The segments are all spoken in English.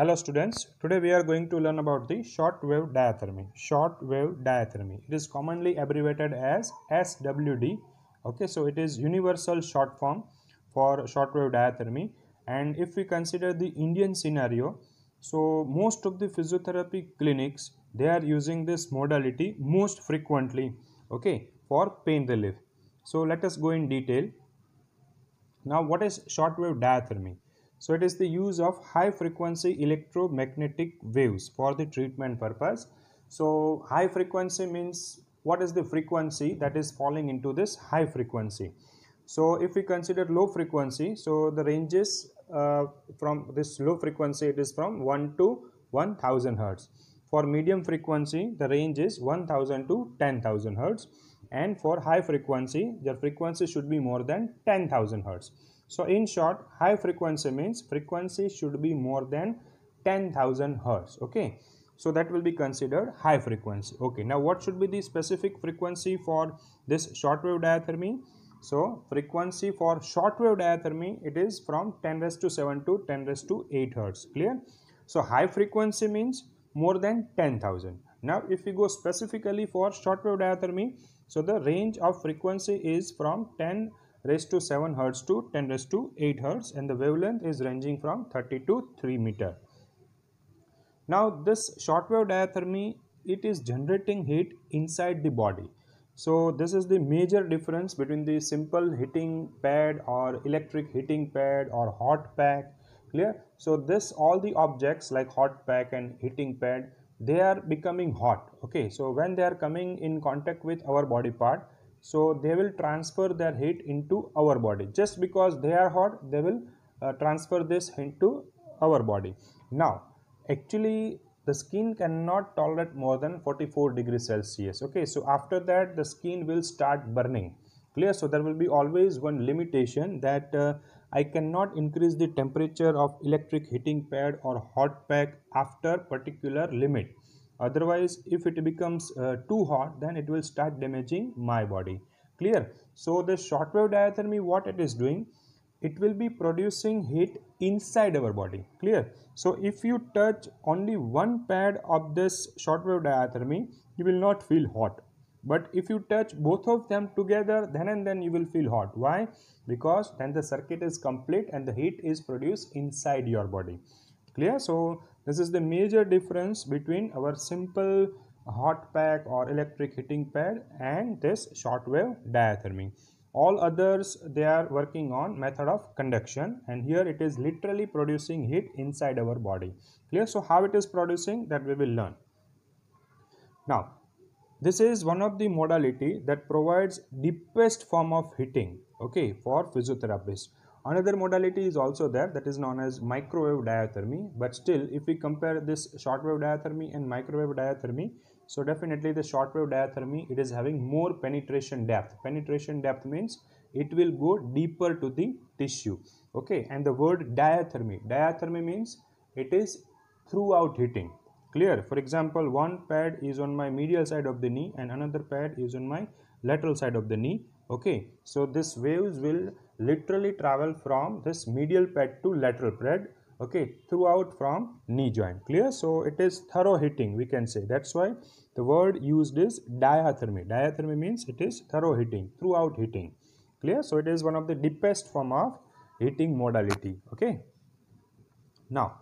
Hello students, today we are going to learn about the short wave diathermy. Short wave diathermy. It is commonly abbreviated as SWD. Okay, so it is universal short form for short wave diathermy. And if we consider the Indian scenario, so most of the physiotherapy clinics, they are using this modality most frequently, okay, for pain relief. So let us go in detail. Now, what is shortwave diathermy? So, it is the use of high frequency electromagnetic waves for the treatment purpose. So, high frequency means what is the frequency that is falling into this high frequency? So, if we consider low frequency, so the ranges from this low frequency, it is from 1 to 1000 hertz. For medium frequency, the range is 1000 to 10,000 hertz, and for high frequency, your frequency should be more than 10,000 hertz. So in short, high frequency means frequency should be more than 10,000 hertz. Okay, so that will be considered high frequency. Okay, now what should be the specific frequency for this shortwave diathermy? So frequency for shortwave diathermy, it is from 10 raised to 7 to 10 raised to 8 hertz. Clear? So high frequency means more than 10,000. Now if we go specifically for shortwave diathermy, so the range of frequency is from 10 raised to 7 hertz to 10 raised to 8 hertz, and the wavelength is ranging from 30 to 3 meter. Now this shortwave diathermy, it is generating heat inside the body. So this is the major difference between the simple heating pad or electric heating pad or hot pack. Clear? So this all the objects like hot pack and heating pad, they are becoming hot. Okay, so when they are coming in contact with our body part, so they will transfer their heat into our body. Just because they are hot, they will transfer this into our body. Now actually the skin cannot tolerate more than 44 degrees Celsius. Okay, so after that the skin will start burning. Clear? So there will be always one limitation that I cannot increase the temperature of electric heating pad or hot pack after particular limit. Otherwise, if it becomes too hot, then it will start damaging my body. Clear? So the shortwave diathermy, what it is doing, it will be producing heat inside our body. Clear? So if you touch only one pad of this shortwave diathermy, you will not feel hot. But if you touch both of them together, then and then you will feel hot. Why? Because then the circuit is complete and the heat is produced inside your body. Clear? So this is the major difference between our simple hot pack or electric heating pad and this shortwave diathermy. All others, they are working on method of conduction, and here it is literally producing heat inside our body. Clear? So how it is producing, that we will learn. Now this is one of the modality that provides deepest form of heating, okay, for physiotherapists. Another modality is also there, that is known as microwave diathermy. But still, if we compare this shortwave diathermy and microwave diathermy, so definitely the shortwave diathermy, it is having more penetration depth. Penetration depth means it will go deeper to the tissue. Okay, and the word diathermy means it is throughout heating. Clear? For example, one pad is on my medial side of the knee and another pad is on my lateral side of the knee. Okay, so this waves will literally travel from this medial pad to lateral pad, okay, throughout from knee joint. Clear? So it is thorough heating, we can say. That's why the word used is diathermy. Diathermy means it is thorough heating, throughout heating. Clear? So it is one of the deepest form of heating modality. Okay, now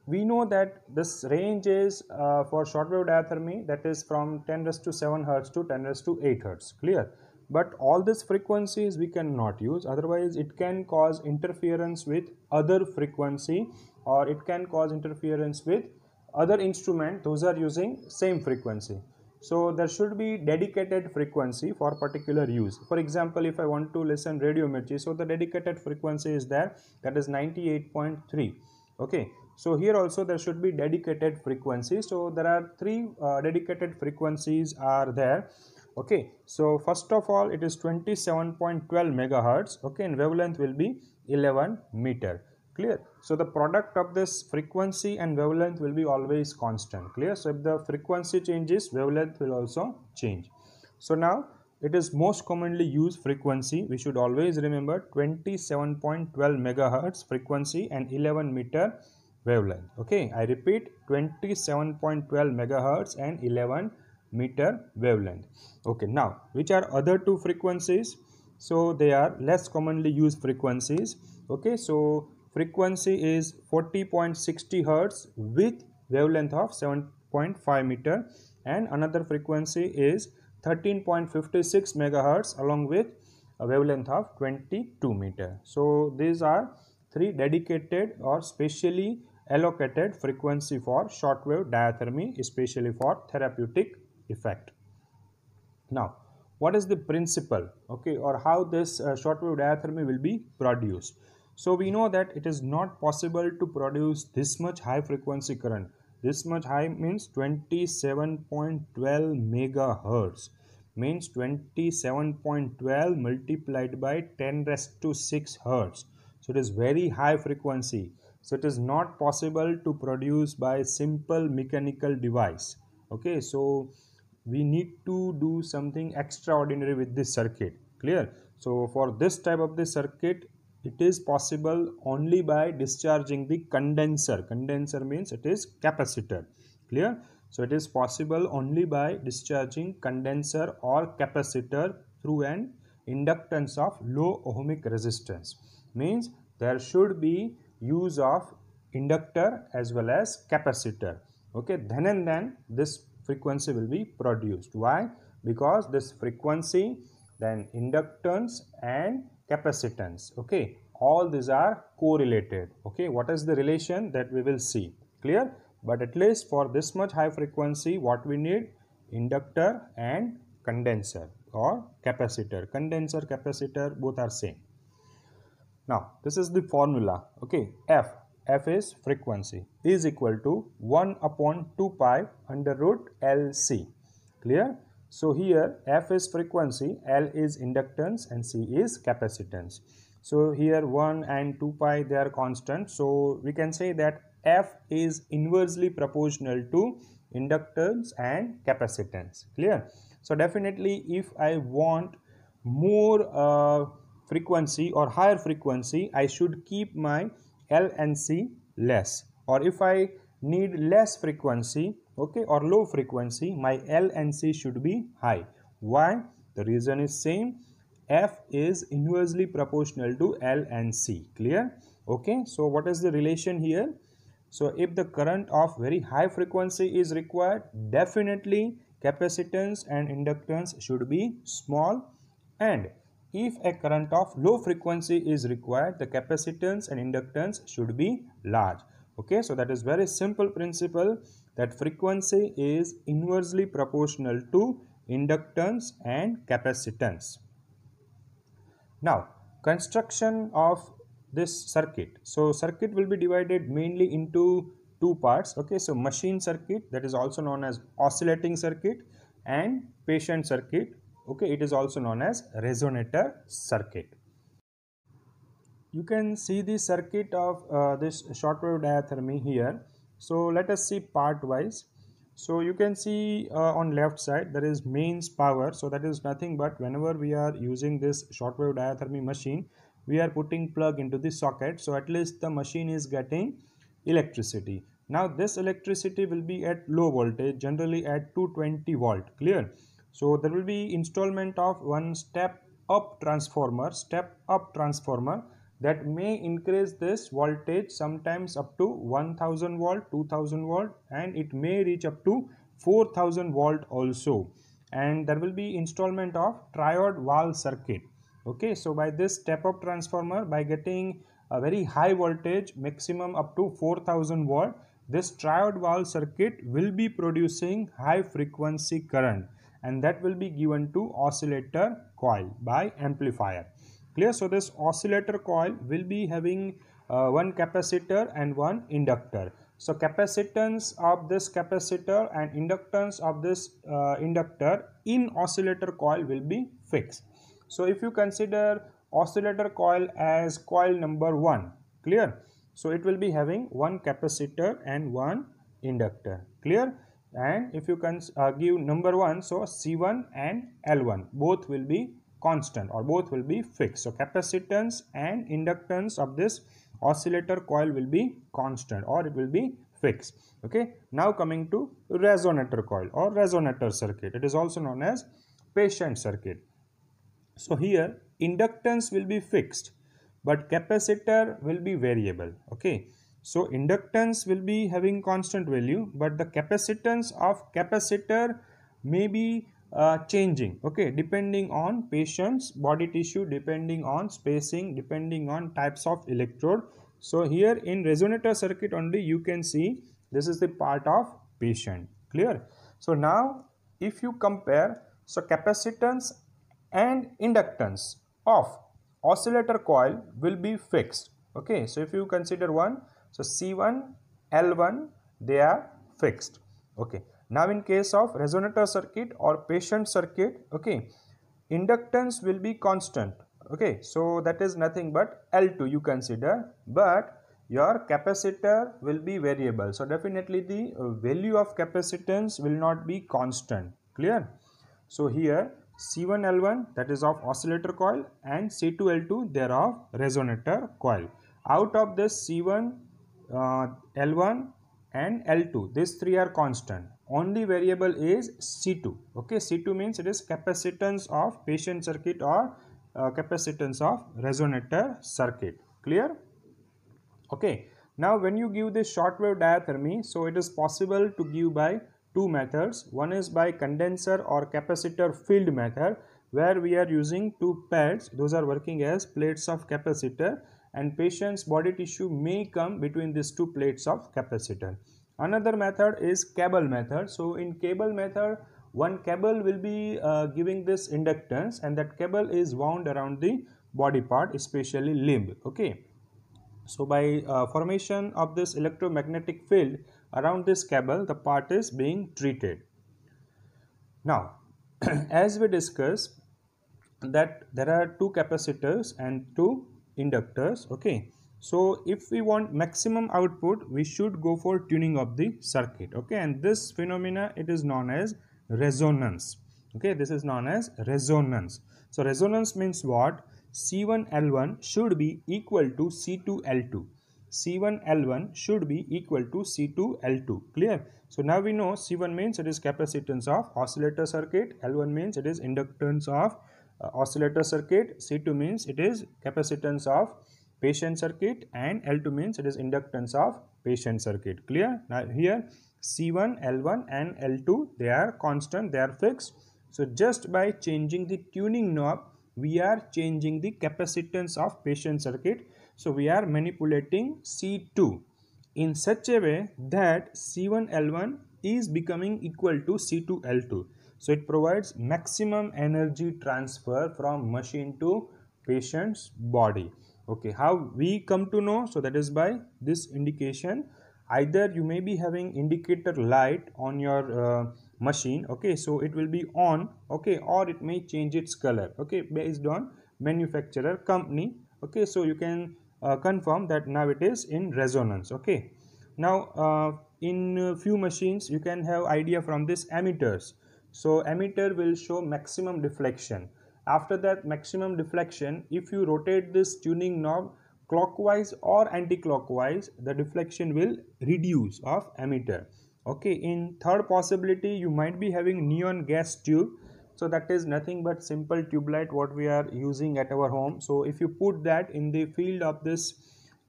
we know that this range is for shortwave diathermy, that is from 10 raised to 7 hertz to 10 raised to 8 hertz. Clear? But all these frequencies we cannot use, otherwise it can cause interference with other frequency, or it can cause interference with other instrument those are using same frequency. So there should be dedicated frequency for particular use. For example, if I want to listen radio mirchi, so the dedicated frequency is there, that is 98.3. okay, so here also there should be dedicated frequency. So there are three dedicated frequencies are there. Okay, so first of all, it is 27.12 megahertz. Okay, and wavelength will be 11 meter. Clear? So the product of this frequency and wavelength will be always constant. Clear? So if the frequency changes, wavelength will also change. So now it is most commonly used frequency. We should always remember 27.12 megahertz frequency and 11 meter wavelength. Okay, I repeat, 27.12 megahertz and 11 meter wavelength. Okay, now which are other two frequencies? So they are less commonly used frequencies. Okay, so frequency is 40.60 hertz with wavelength of 7.5 meter, and another frequency is 13.56 megahertz along with a wavelength of 22 meter. So these are three dedicated or specially allocated frequency for shortwave diathermy, especially for therapeutic effect. Now, what is the principle, okay, or how this shortwave diathermy will be produced? So we know that it is not possible to produce this much high frequency current. This much high means 27.12 megahertz, means 27.12 multiplied by 10 raised to 6 hertz. So it is very high frequency. So it is not possible to produce by simple mechanical device. Okay, so we need to do something extraordinary with this circuit. Clear? So for this type of the circuit, it is possible only by discharging the condenser means it is capacitor. Clear? So it is possible only by discharging condenser or capacitor through an inductance of low ohmic resistance. Means there should be use of inductor as well as capacitor. Okay, then and then this frequency will be produced. Why? Because this frequency, then inductance and capacitance, okay, all these are correlated. Okay, what is the relation that we will see? Clear? But at least for this much high frequency, what we need? Inductor and condenser or capacitor. Condenser, capacitor, both are same. Now, this is the formula. Okay, F is frequency, is equal to 1 upon 2 pi under root LC. Clear? So here F is frequency, L is inductance and C is capacitance. So here 1 and 2 pi, they are constant. So we can say that F is inversely proportional to inductance and capacitance. Clear? So definitely if I want more frequency or higher frequency, I should keep my L and C less. Or if I need less frequency, okay, or low frequency, my L and C should be high. Why? The reason is same. F is inversely proportional to L and C. Clear? Okay, so what is the relation here? So if the current of very high frequency is required, definitely capacitance and inductance should be small, and if a current of low frequency is required, the capacitance and inductance should be large. Okay, so that is very simple principle, that frequency is inversely proportional to inductance and capacitance. Now, construction of this circuit. So circuit will be divided mainly into two parts. Okay, so machine circuit, that is also known as oscillating circuit, and patient circuit. Okay, it is also known as resonator circuit. You can see the circuit of this shortwave diathermy here. So let us see part wise. So you can see on left side there is mains power. So that is nothing but whenever we are using this shortwave diathermy machine, we are putting plug into the socket, so at least the machine is getting electricity. Now this electricity will be at low voltage, generally at 220 volt. Clear? So there will be installment of one step up transformer that may increase this voltage sometimes up to 1000 volt, 2000 volt, and it may reach up to 4000 volt also. And there will be installment of triode valve circuit. Okay, so by this step up transformer, by getting a very high voltage maximum up to 4000 volt, this triode valve circuit will be producing high frequency current, and that will be given to oscillator coil by amplifier. Clear? So this oscillator coil will be having one capacitor and one inductor. So capacitance of this capacitor and inductance of this inductor in oscillator coil will be fixed. So if you consider oscillator coil as coil number 1, clear? So it will be having one capacitor and one inductor. Clear? And if you can give number 1, so C1 and L1 both will be constant or both will be fixed. So capacitance and inductance of this oscillator coil will be constant or it will be fixed. Okay, now coming to resonator coil or resonator circuit, it is also known as patient circuit. So here inductance will be fixed but capacitor will be variable. Okay, so inductance will be having constant value but the capacitance of capacitor may be changing, okay, depending on patient's body tissue, depending on spacing, depending on types of electrode. So here in resonator circuit only you can see this is the part of patient. Clear? So now if you compare, so capacitance and inductance of oscillator coil will be fixed. Okay, so if you consider one, so C1 L1 they are fixed. Okay, now in case of resonator circuit or patient circuit, okay, inductance will be constant. Okay, so that is nothing but L2 you consider, but your capacitor will be variable, so definitely the value of capacitance will not be constant. Clear? So here C1L1 that is of oscillator coil and C2L2 they are of resonator coil. Out of this C1, L1 and L2, these three are constant. Only variable is C2. Okay, C2 means it is capacitance of patient circuit or capacitance of resonator circuit. Clear? Okay, now when you give this shortwave diathermy, so it is possible to give by two methods. One is by condenser or capacitor filled method, where we are using two pads, those are working as plates of capacitor, and patient's body tissue may come between these two plates of capacitor. Another method is cable method. So in cable method, one cable will be giving this inductance and that cable is wound around the body part, especially limb. Okay, so by formation of this electromagnetic field around this cable, the part is being treated. Now, as we discussed that there are two capacitors and two inductors. Okay, so if we want maximum output, we should go for tuning of the circuit. Okay, and this phenomena it is known as resonance. Okay, this is known as resonance. So resonance means what? C1L1 should be equal to C2L2. C1L1 should be equal to C2L2. Clear? So now we know C1 means it is capacitance of oscillator circuit, L1 means it is inductance of oscillator circuit, C2 means it is capacitance of patient circuit, and L2 means it is inductance of patient circuit. Clear? Now here C1, L1 and L2 they are constant, they are fixed. So just by changing the tuning knob, we are changing the capacitance of patient circuit. So we are manipulating C2 in such a way that C1L1 is becoming equal to C2L2. So it provides maximum energy transfer from machine to patient's body. Okay, how we come to know? So that is by this indication. Either you may be having indicator light on your machine. Okay, so it will be on. Okay, or it may change its color. Okay, based on manufacturer company. Okay, so you can confirm that now it is in resonance. Okay, now in few machines you can have idea from this emitters. So emitter will show maximum deflection. After that maximum deflection, if you rotate this tuning knob clockwise or anti-clockwise, the deflection will reduce of emitter. Okay, in third possibility you might be having neon gas tube. So that is nothing but simple tube light what we are using at our home. So if you put that in the field of this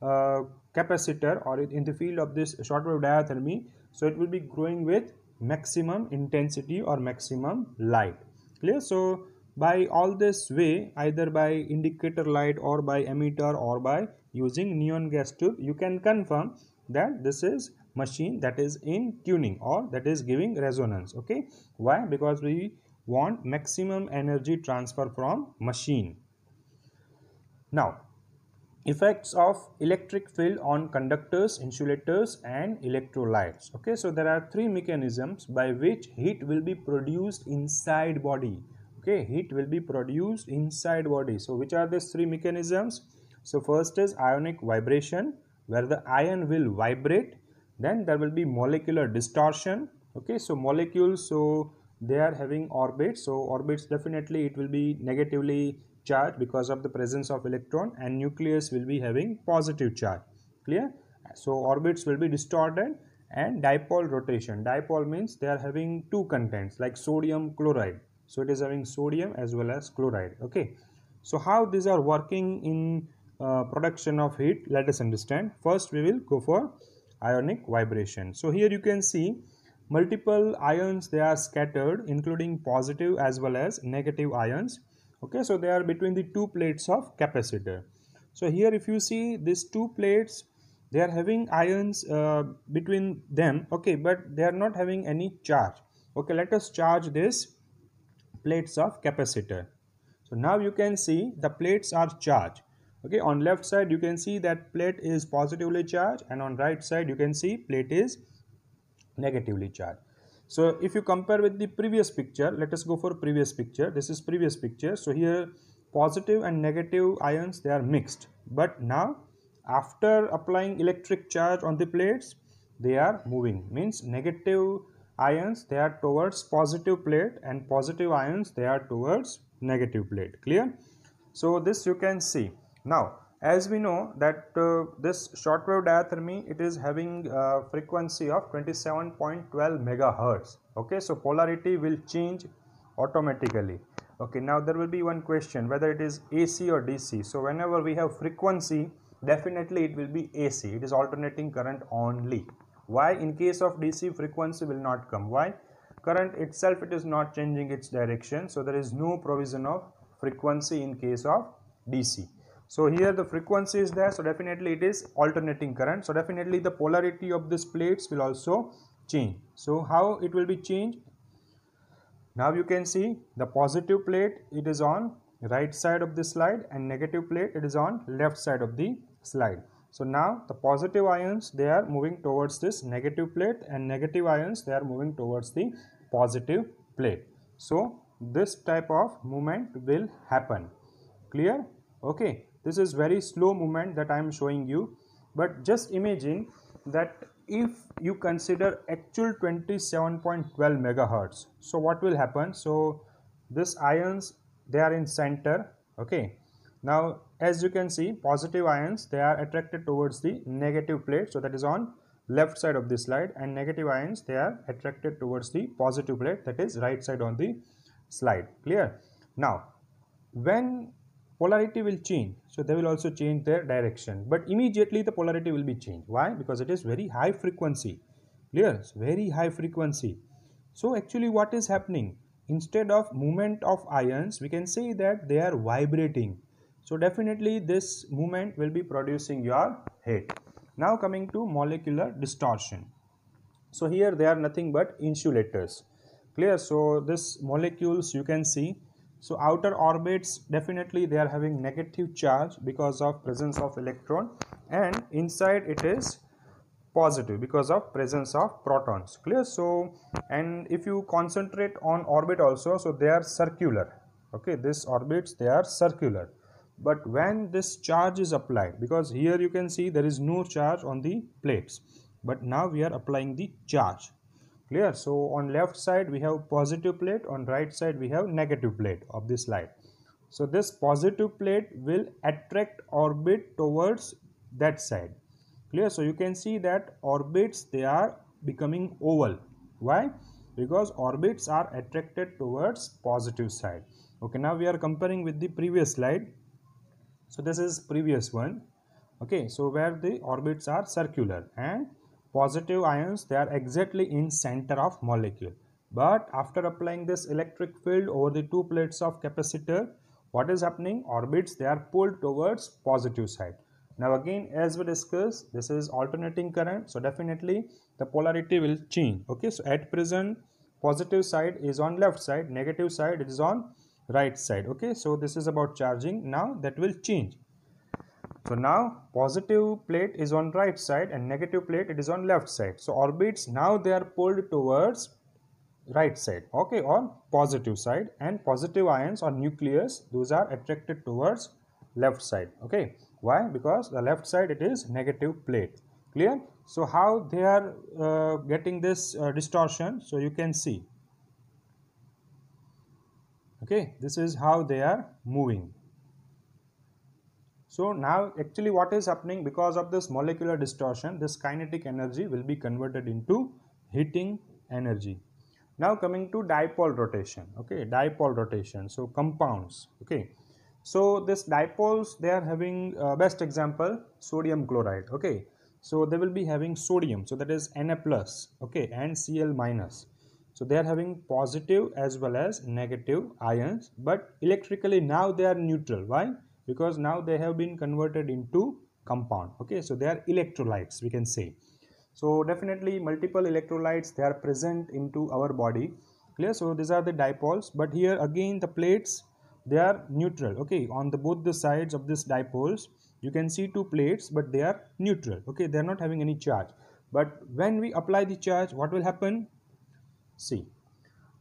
capacitor or in the field of this shortwave diathermy, so it will be growing with maximum intensity or maximum light. Clear? So by all this way, either by indicator light or by emitter or by using neon gas tube, you can confirm that this is machine that is in tuning or that is giving resonance. Okay, why? Because we want maximum energy transfer from machine. Now, effects of electric field on conductors, insulators and electrolytes. Okay, so there are three mechanisms by which heat will be produced inside body. Okay, heat will be produced inside body. So which are these three mechanisms? So first is ionic vibration, where the ion will vibrate. Then there will be molecular distortion. Okay, so molecules, so they are having orbits, so orbits definitely it will be negatively charge because of the presence of electron, and nucleus will be having positive charge. Clear? So orbits will be distorted. And dipole rotation, dipole means they are having two contents like sodium chloride, so it is having sodium as well as chloride. Okay, so how these are working in production of heat, let us understand. First we will go for ionic vibration. So here you can see multiple ions, they are scattered, including positive as well as negative ions. Okay, so they are between the two plates of capacitor. So here if you see these two plates, they are having ions between them. Okay, but they are not having any charge. Okay, let us charge this plates of capacitor. So now you can see the plates are charged. Okay, on left side you can see that plate is positively charged, and on right side you can see plate is negatively charged. So if you compare with the previous picture, let us go for previous picture. This is previous picture. So here positive and negative ions, they are mixed, but now after applying electric charge on the plates, they are moving, means negative ions, they are towards positive plate, and positive ions, they are towards negative plate. Clear? So this you can see. Now as we know that this shortwave diathermy, it is having frequency of 27.12 megahertz. Okay, so polarity will change automatically. Okay, now there will be one question whether it is AC or DC. So whenever we have frequency, definitely it will be AC, it is alternating current only. Why? In case of DC, frequency will not come. Why? Current itself, it is not changing its direction, so there is no provision of frequency in case of DC. So here the frequency is there, so definitely it is alternating current, so definitely the polarity of these plates will also change. So how it will be changed? Now you can see the positive plate, it is on right side of the slide, and negative plate, it is on left side of the slide. So now the positive ions, they are moving towards this negative plate, and negative ions, they are moving towards the positive plate. So this type of movement will happen. Clear? Okay, this is very slow movement that I am showing you, but just imagine that if you consider actual 27.12 megahertz, so what will happen? So this ions, they are in center. Okay, now as you can see, positive ions, they are attracted towards the negative plate, so that is on left side of the slide, and negative ions, they are attracted towards the positive plate, that is right side on the slide. Clear? Now when polarity will change, so they will also change their direction, but immediately the polarity will be changed. Why? Because it is very high frequency. Clear? It's very high frequency. So actually what is happening, instead of movement of ions, we can say that they are vibrating. So definitely this movement will be producing your heat. Now coming to molecular distortion. So here they are nothing but insulators. Clear? So this molecules you can see, so outer orbits, definitely they are having negative charge because of presence of electron, and inside it is positive because of presence of protons. Clear? So and if you concentrate on orbit also, so they are circular. Okay, this orbits, they are circular, but when this charge is applied, because here you can see there is no charge on the plates, but now we are applying the charge. Clear? So on left side we have positive plate, on right side we have negative plate of this slide. So this positive plate will attract orbit towards that side. Clear? So you can see that orbits, they are becoming oval. Why? Because orbits are attracted towards positive side. Okay, now we are comparing with the previous slide. So this is previous one. Okay, so where the orbits are circular and positive ions, they are exactly in center of molecule, but after applying this electric field over the two plates of capacitor, what is happening? Orbits, they are pulled towards positive side. Now again, as we discussed, this is alternating current, so definitely the polarity will change. Okay, so at present positive side is on left side, negative side it is on right side. Okay, so this is about charging. Now that will change. So now positive plate is on right side and negative plate, it is on left side. So orbits, now they are pulled towards right side, okay, on positive side, and positive ions or nucleus, those are attracted towards left side. Okay, why? Because the left side, it is negative plate. Clear? So how they are getting this distortion? So you can see. Okay, this is how they are moving. So now actually what is happening, because of this molecular distortion, this kinetic energy will be converted into heating energy. Now coming to dipole rotation. Okay, dipole rotation. So compounds. Okay, so this dipoles, they are having best example sodium chloride. Okay, so they will be having sodium, so that is Na plus, okay, and Cl minus. So they are having positive as well as negative ions, but electrically now they are neutral. Why? Because now they have been converted into compound. Okay, so they are electrolytes, we can say. So definitely multiple electrolytes, they are present into our body. Clear? So these are the dipoles, but here again the plates, they are neutral. Okay, on the both the sides of this dipoles you can see two plates, but they are neutral. Okay, they are not having any charge. But when we apply the charge, what will happen? See,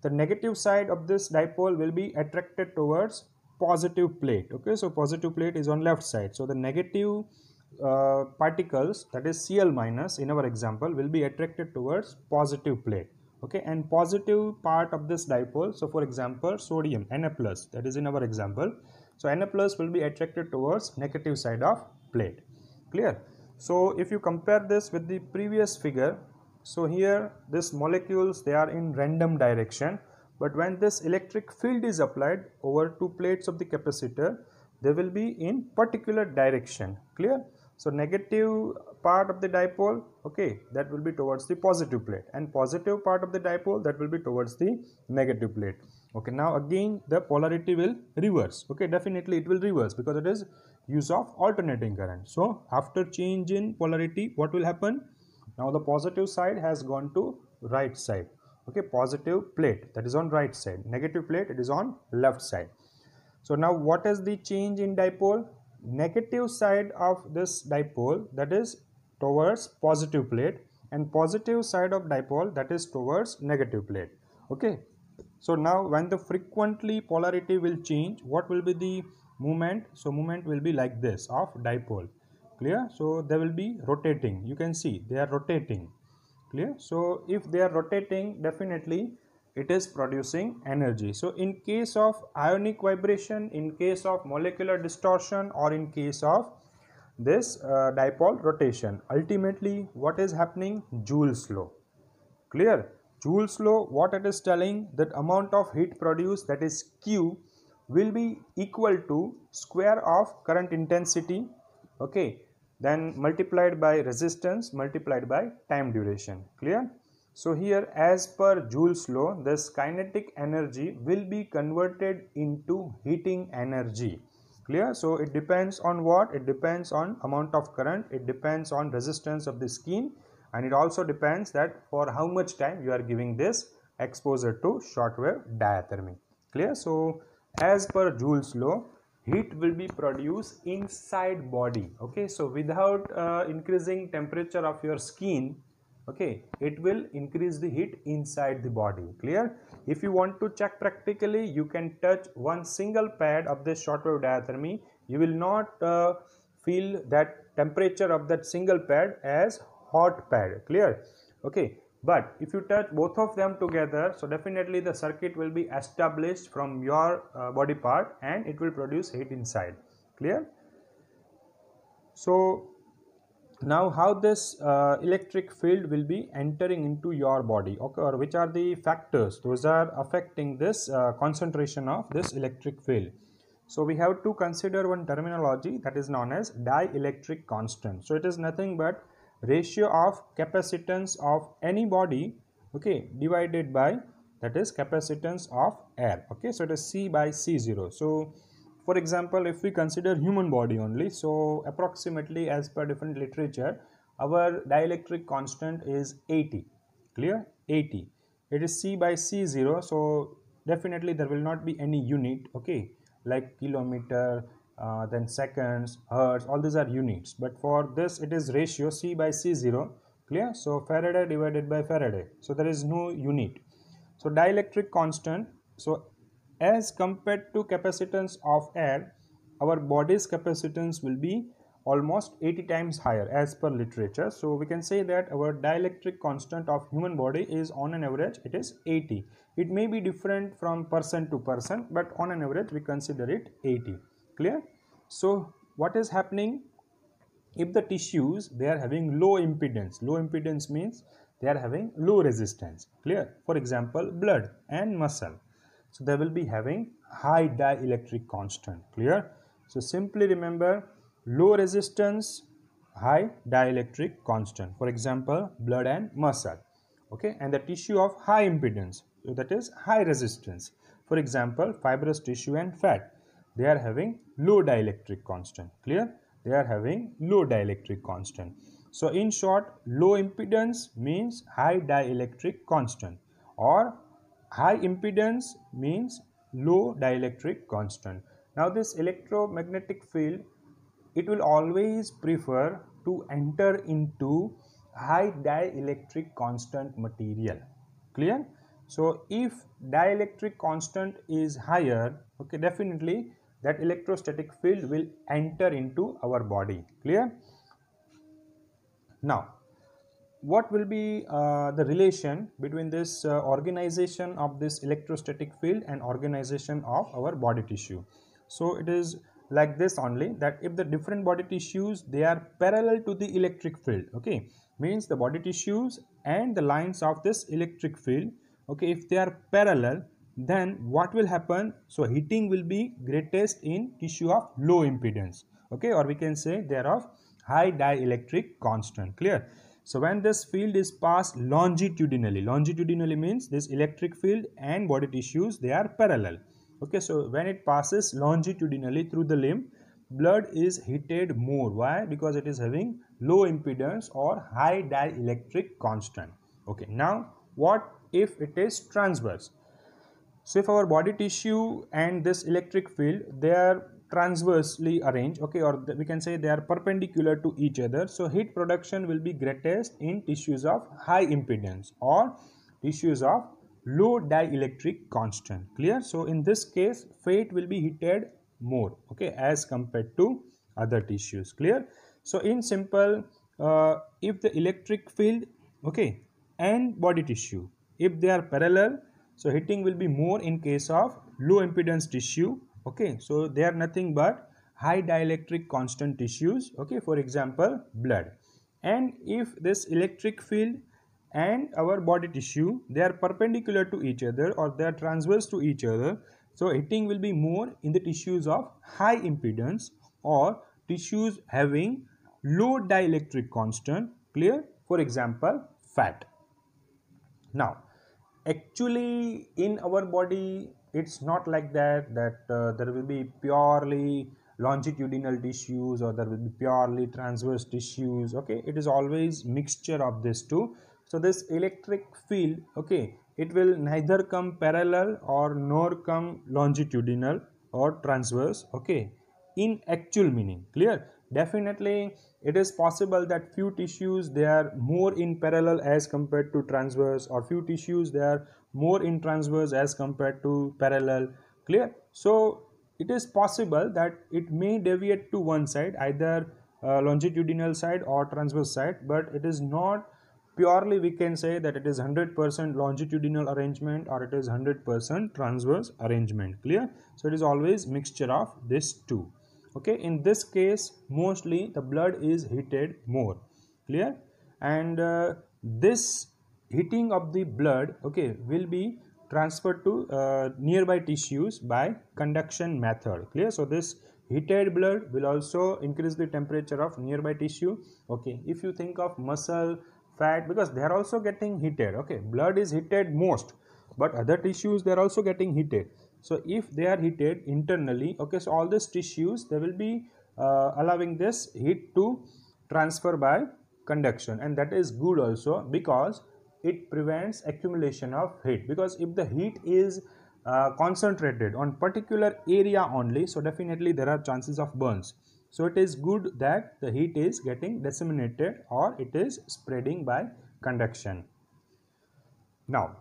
the negative side of this dipole will be attracted towards positive plate. Okay, so positive plate is on left side, so the negative particles, that is Cl minus in our example, will be attracted towards positive plate. Okay, and positive part of this dipole, so for example sodium Na plus, that is in our example, so Na plus will be attracted towards negative side of plate. Clear? So if you compare this with the previous figure, so here these molecules, they are in random direction, but when this electric field is applied over two plates of the capacitor, they will be in particular direction. Clear? So negative part of the dipole, okay, that will be towards the positive plate, and positive part of the dipole, that will be towards the negative plate. Okay, now again the polarity will reverse. Okay, definitely it will reverse because it is use of alternating current. So after change in polarity, what will happen? Now the positive side has gone to right side. Okay, positive plate, that is on right side, negative plate, it is on left side. So now what is the change in dipole? Negative side of this dipole, that is towards positive plate, and positive side of dipole, that is towards negative plate. Okay, so now when the frequently polarity will change, what will be the movement? So movement will be like this of dipole. Clear? So they will be rotating, you can see they are rotating. Clear? So if they are rotating, definitely it is producing energy. So in case of ionic vibration, in case of molecular distortion, or in case of this dipole rotation, ultimately what is happening? Joule's law. Clear? Joule's law, what it is telling, that amount of heat produced, that is Q, will be equal to square of current intensity, okay, then multiplied by resistance multiplied by time duration. Clear? So here, as per Joule's law, this kinetic energy will be converted into heating energy. Clear? So it depends on what? It depends on amount of current, it depends on resistance of the skin, and it also depends that for how much time you are giving this exposure to shortwave diathermy. Clear? So as per Joule's law, heat will be produced inside body. Okay, so without increasing temperature of your skin, okay, it will increase the heat inside the body. Clear? If you want to check practically, you can touch one single pad of this shortwave diathermy. You will not feel that temperature of that single pad as hot pad. Clear? Okay, but if you touch both of them together, so definitely the circuit will be established from your body part, and it will produce heat inside. Clear? So now how this electric field will be entering into your body, okay, or which are the factors those are affecting this concentration of this electric field? So we have to consider one terminology that is known as dielectric constant. So it is nothing but ratio of capacitance of any body, okay, divided by, that is, capacitance of air. Okay, so it is C by C0. So for example, if we consider human body only, so approximately as per different literature, our dielectric constant is 80. Clear? 80. It is C by C0, so definitely there will not be any unit, okay, like kilometer, then seconds, hertz, all these are units, but for this it is ratio C by C0. Clear? So Faraday divided by Faraday, so there is no unit. So dielectric constant, so as compared to capacitance of air, our body's capacitance will be almost 80 times higher as per literature. So we can say that our dielectric constant of human body is on an average it is 80. It may be different from person to person, but on an average we consider it 80. Clear? So what is happening if the tissues they are having low impedance means they are having low resistance, clear? For example, blood and muscle, so they will be having high dielectric constant, clear? So simply remember, low resistance, high dielectric constant, for example, blood and muscle. Okay, and the tissue of high impedance, so that is high resistance, for example, fibrous tissue and fat, they are having low dielectric constant, clear? They are having low dielectric constant. So in short, low impedance means high dielectric constant, or high impedance means low dielectric constant. Now this electromagnetic field, it will always prefer to enter into high dielectric constant material, clear? So if dielectric constant is higher, okay, definitely that electrostatic field will enter into our body, clear? Now what will be the relation between this organization of this electrostatic field and organization of our body tissue? So it is like this only, that if the different body tissues they are parallel to the electric field, okay, means the body tissues and the lines of this electric field, okay, if they are parallel, then what will happen? So heating will be greatest in tissue of low impedance, okay, or we can say they are of high dielectric constant, clear? So when this field is passed longitudinally means this electric field and body tissues they are parallel, okay, so when it passes longitudinally through the limb, blood is heated more. Why? Because it is having low impedance or high dielectric constant. Okay, now what if it is transverse? So if our body tissue and this electric field they are transversely arranged, okay, or we can say they are perpendicular to each other, so heat production will be greatest in tissues of high impedance or tissues of low dielectric constant, clear? So in this case fat will be heated more, okay, as compared to other tissues, clear? So in simple, if the electric field, okay, and body tissue, if they are parallel, so heating will be more in case of low impedance tissue, okay, so they are nothing but high dielectric constant tissues, okay, for example, blood. And if this electric field and our body tissue they are perpendicular to each other or they are transverse to each other, so heating will be more in the tissues of high impedance or tissues having low dielectric constant, clear? For example, fat. Now actually in our body it's not like that there will be purely longitudinal tissues or there will be purely transverse tissues, okay, it is always mixture of this two. So this electric field, okay, it will neither come parallel or nor come longitudinal or transverse, okay, in actual meaning, clear? Definitely it is possible that few tissues they are more in parallel as compared to transverse, or few tissues they are more in transverse as compared to parallel, clear? So it is possible that it may deviate to one side, either longitudinal side or transverse side, but it is not purely we can say that it is 100% longitudinal arrangement or it is 100% transverse arrangement, clear? So it is always mixture of this two, okay. In this case mostly the blood is heated more, clear? And this heating of the blood, okay, will be transferred to nearby tissues by conduction method, clear? So this heated blood will also increase the temperature of nearby tissue, okay. If you think of muscle, fat, because they are also getting heated, okay, blood is heated most, but other tissues they are also getting heated. So if they are heated internally, okay, so all these tissues they will be allowing this heat to transfer by conduction, and that is good also because it prevents accumulation of heat. Because if the heat is concentrated on particular area only, so definitely there are chances of burns. So it is good that the heat is getting disseminated or it is spreading by conduction. Now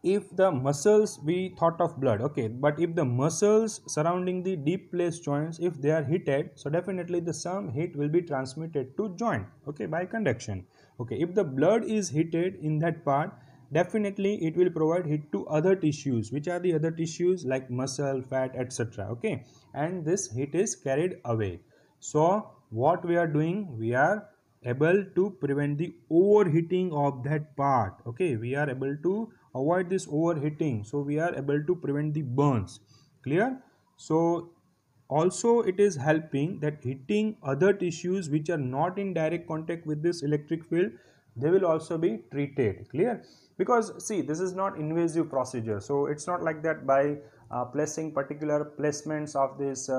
if the muscles, we thought of blood, okay, but if the muscles surrounding the deep placed joints, if they are heated, so definitely the some heat will be transmitted to joint, okay, by conduction, okay. If the blood is heated in that part, definitely it will provide heat to other tissues. Which are the other tissues? Like muscle, fat, etc. Okay, and this heat is carried away. So what we are doing, we are able to prevent the overheating of that part. Okay, we are able to avoid this overheating, so we are able to prevent the burns. Clear? So also it is helping that heating other tissues which are not in direct contact with this electric field, they will also be treated. Clear? Because see, this is not invasive procedure, so it's not like that by placing particular placements of this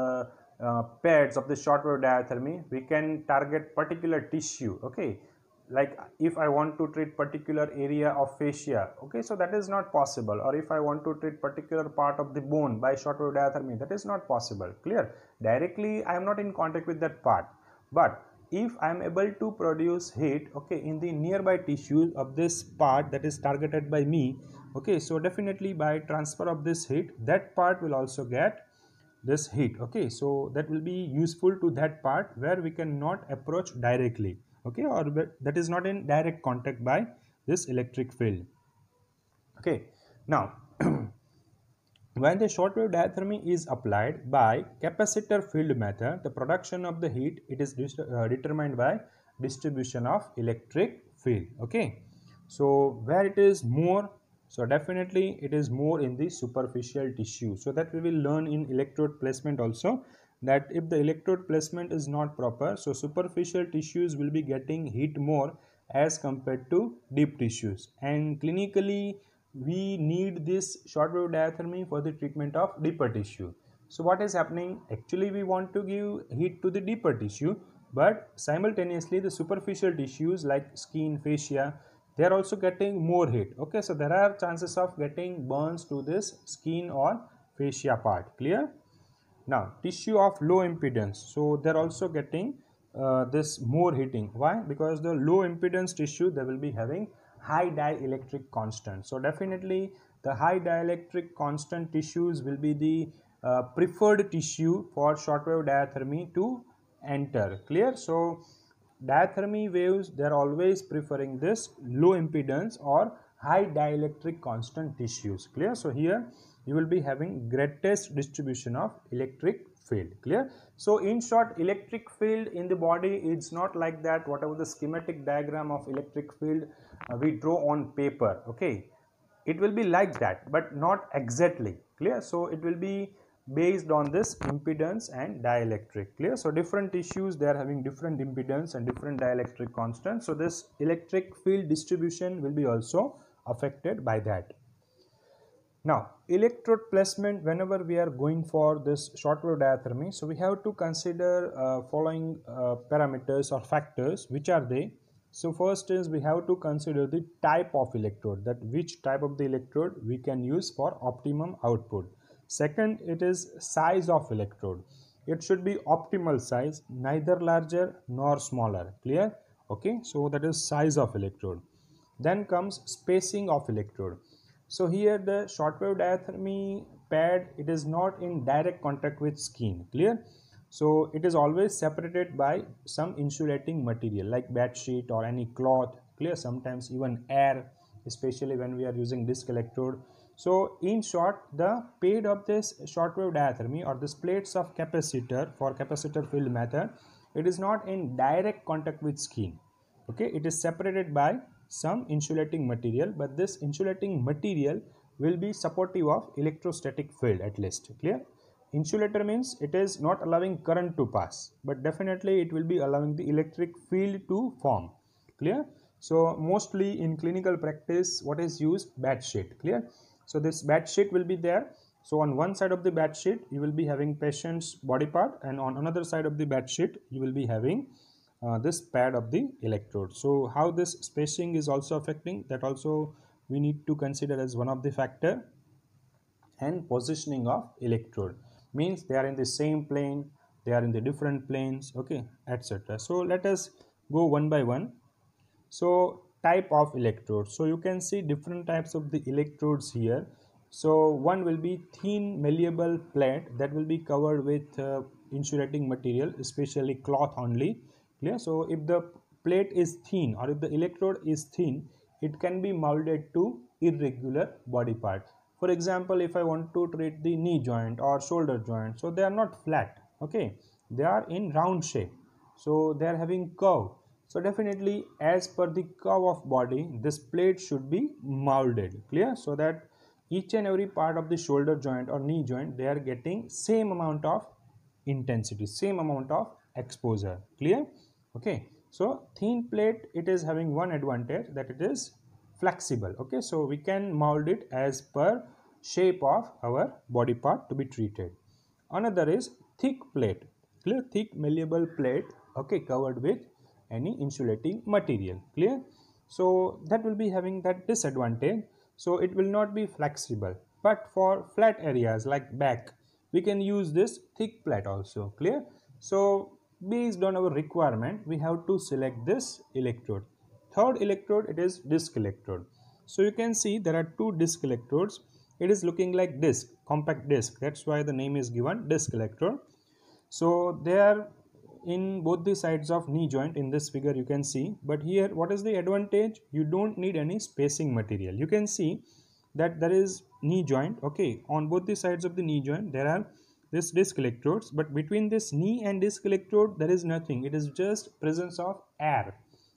pads of the shortwave diathermy we can target particular tissue. Okay, like if I want to treat particular area of fascia, okay, so that is not possible. Or if I want to treat particular part of the bone by shortwave diathermy, that is not possible. Clear? Directly I am not in contact with that part, but if I am able to produce heat, okay, in the nearby tissues of this part that is targeted by me, okay, so definitely by transfer of this heat, that part will also get this heat. Okay, so that will be useful to that part where we cannot approach directly. Okay, or that is not in direct contact by this electric field. Okay, now when the shortwave diathermy is applied by capacitor field method, the production of the heat, it is determined by distribution of electric field. Okay, so where it is more, so definitely it is more in the superficial tissue. So that we will learn in electrode placement also, that if the electrode placement is not proper, so superficial tissues will be getting heat more as compared to deep tissues. And clinically we need this shortwave diathermy for the treatment of deeper tissue. So what is happening, actually we want to give heat to the deeper tissue, but simultaneously the superficial tissues like skin, fascia, they are also getting more heat. Okay, so there are chances of getting burns to this skin or fascia part. Clear? Now tissue of low impedance, so they're also getting this more heating. Why? Because the low impedance tissue, they will be having high dielectric constant. So definitely the high dielectric constant tissues will be the preferred tissue for shortwave diathermy to enter. Clear? So diathermy waves, they are always preferring this low impedance or high dielectric constant tissues. Clear? So here you will be having greatest distribution of electric field. Clear? So in short, electric field in the body, it's not like that whatever the schematic diagram of electric field we draw on paper. Okay, it will be like that but not exactly. Clear? So it will be based on this impedance and dielectric. Clear? So different tissues, they are having different impedance and different dielectric constants, so this electric field distribution will be also affected by that. Now electrode placement, whenever we are going for this shortwave diathermy, so we have to consider following parameters or factors. Which are they? So first is we have to consider the type of electrode, that which type of the electrode we can use for optimum output. Second, it is size of electrode. It should be optimal size, neither larger nor smaller. Clear? Okay, so that is size of electrode. Then comes spacing of electrode. So here the shortwave diathermy pad, it is not in direct contact with skin. Clear? So it is always separated by some insulating material like bed sheet or any cloth. Clear? Sometimes even air, especially when we are using disc electrode. So in short, the pad of this shortwave diathermy or this plates of capacitor for capacitor field method, it is not in direct contact with skin. Okay, it is separated by some insulating material, but this insulating material will be supportive of electrostatic field at least. Clear? Insulator means it is not allowing current to pass, but definitely it will be allowing the electric field to form. Clear? So mostly in clinical practice, what is used? Bed sheet. Clear? So this bed sheet will be there. So on one side of the bed sheet you will be having patient's body part, and on another side of the bed sheet you will be having this pad of the electrode. So how this spacing is also affecting, that also we need to consider as one of the factor. And positioning of electrode means they are in the same plane, they are in the different planes, okay, etc. So let us go one by one. So type of electrode, so you can see different types of the electrodes here. So one will be thin malleable plate that will be covered with insulating material, especially cloth only. Clear? So if the plate is thin or if the electrode is thin, it can be molded to irregular body part. For example, if I want to treat the knee joint or shoulder joint, so they are not flat, okay, they are in round shape, so they are having curve. So definitely as per the curve of body, this plate should be molded, clear, so that each and every part of the shoulder joint or knee joint, they are getting same amount of intensity, same amount of exposure, clear. Okay, so thin plate, it is having one advantage, that it is flexible. Okay, so we can mold it as per shape of our body part to be treated. Another is thick plate, clear, thick malleable plate, okay, covered with any insulating material, clear. So that will be having that disadvantage, so it will not be flexible. But for flat areas like back, we can use this thick plate also, clear. So based on our requirement, we have to select this electrode. Third electrode, it is disc electrode. So you can see there are two disc electrodes. It is looking like disc, compact disc, that's why the name is given disc electrode. So they are in both the sides of knee joint in this figure, you can see. But here, what is the advantage? You don't need any spacing material. You can see that there is knee joint, okay, on both the sides of the knee joint there are this disc electrodes, but between this knee and disc electrode there is nothing, it is just presence of air,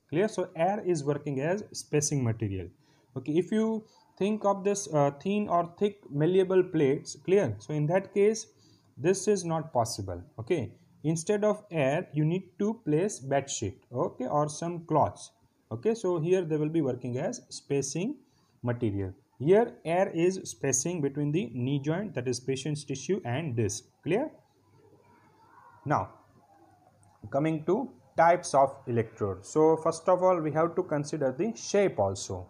clear. So air is working as spacing material. Okay, if you think of this thin or thick malleable plates, clear, so in that case this is not possible. Okay, instead of air you need to place bed sheet, okay, or some cloths. Okay, so here they will be working as spacing material. Here air is spacing between the knee joint, that is patient's tissue, and disc, clear. Now coming to types of electrode, so first of all we have to consider the shape also.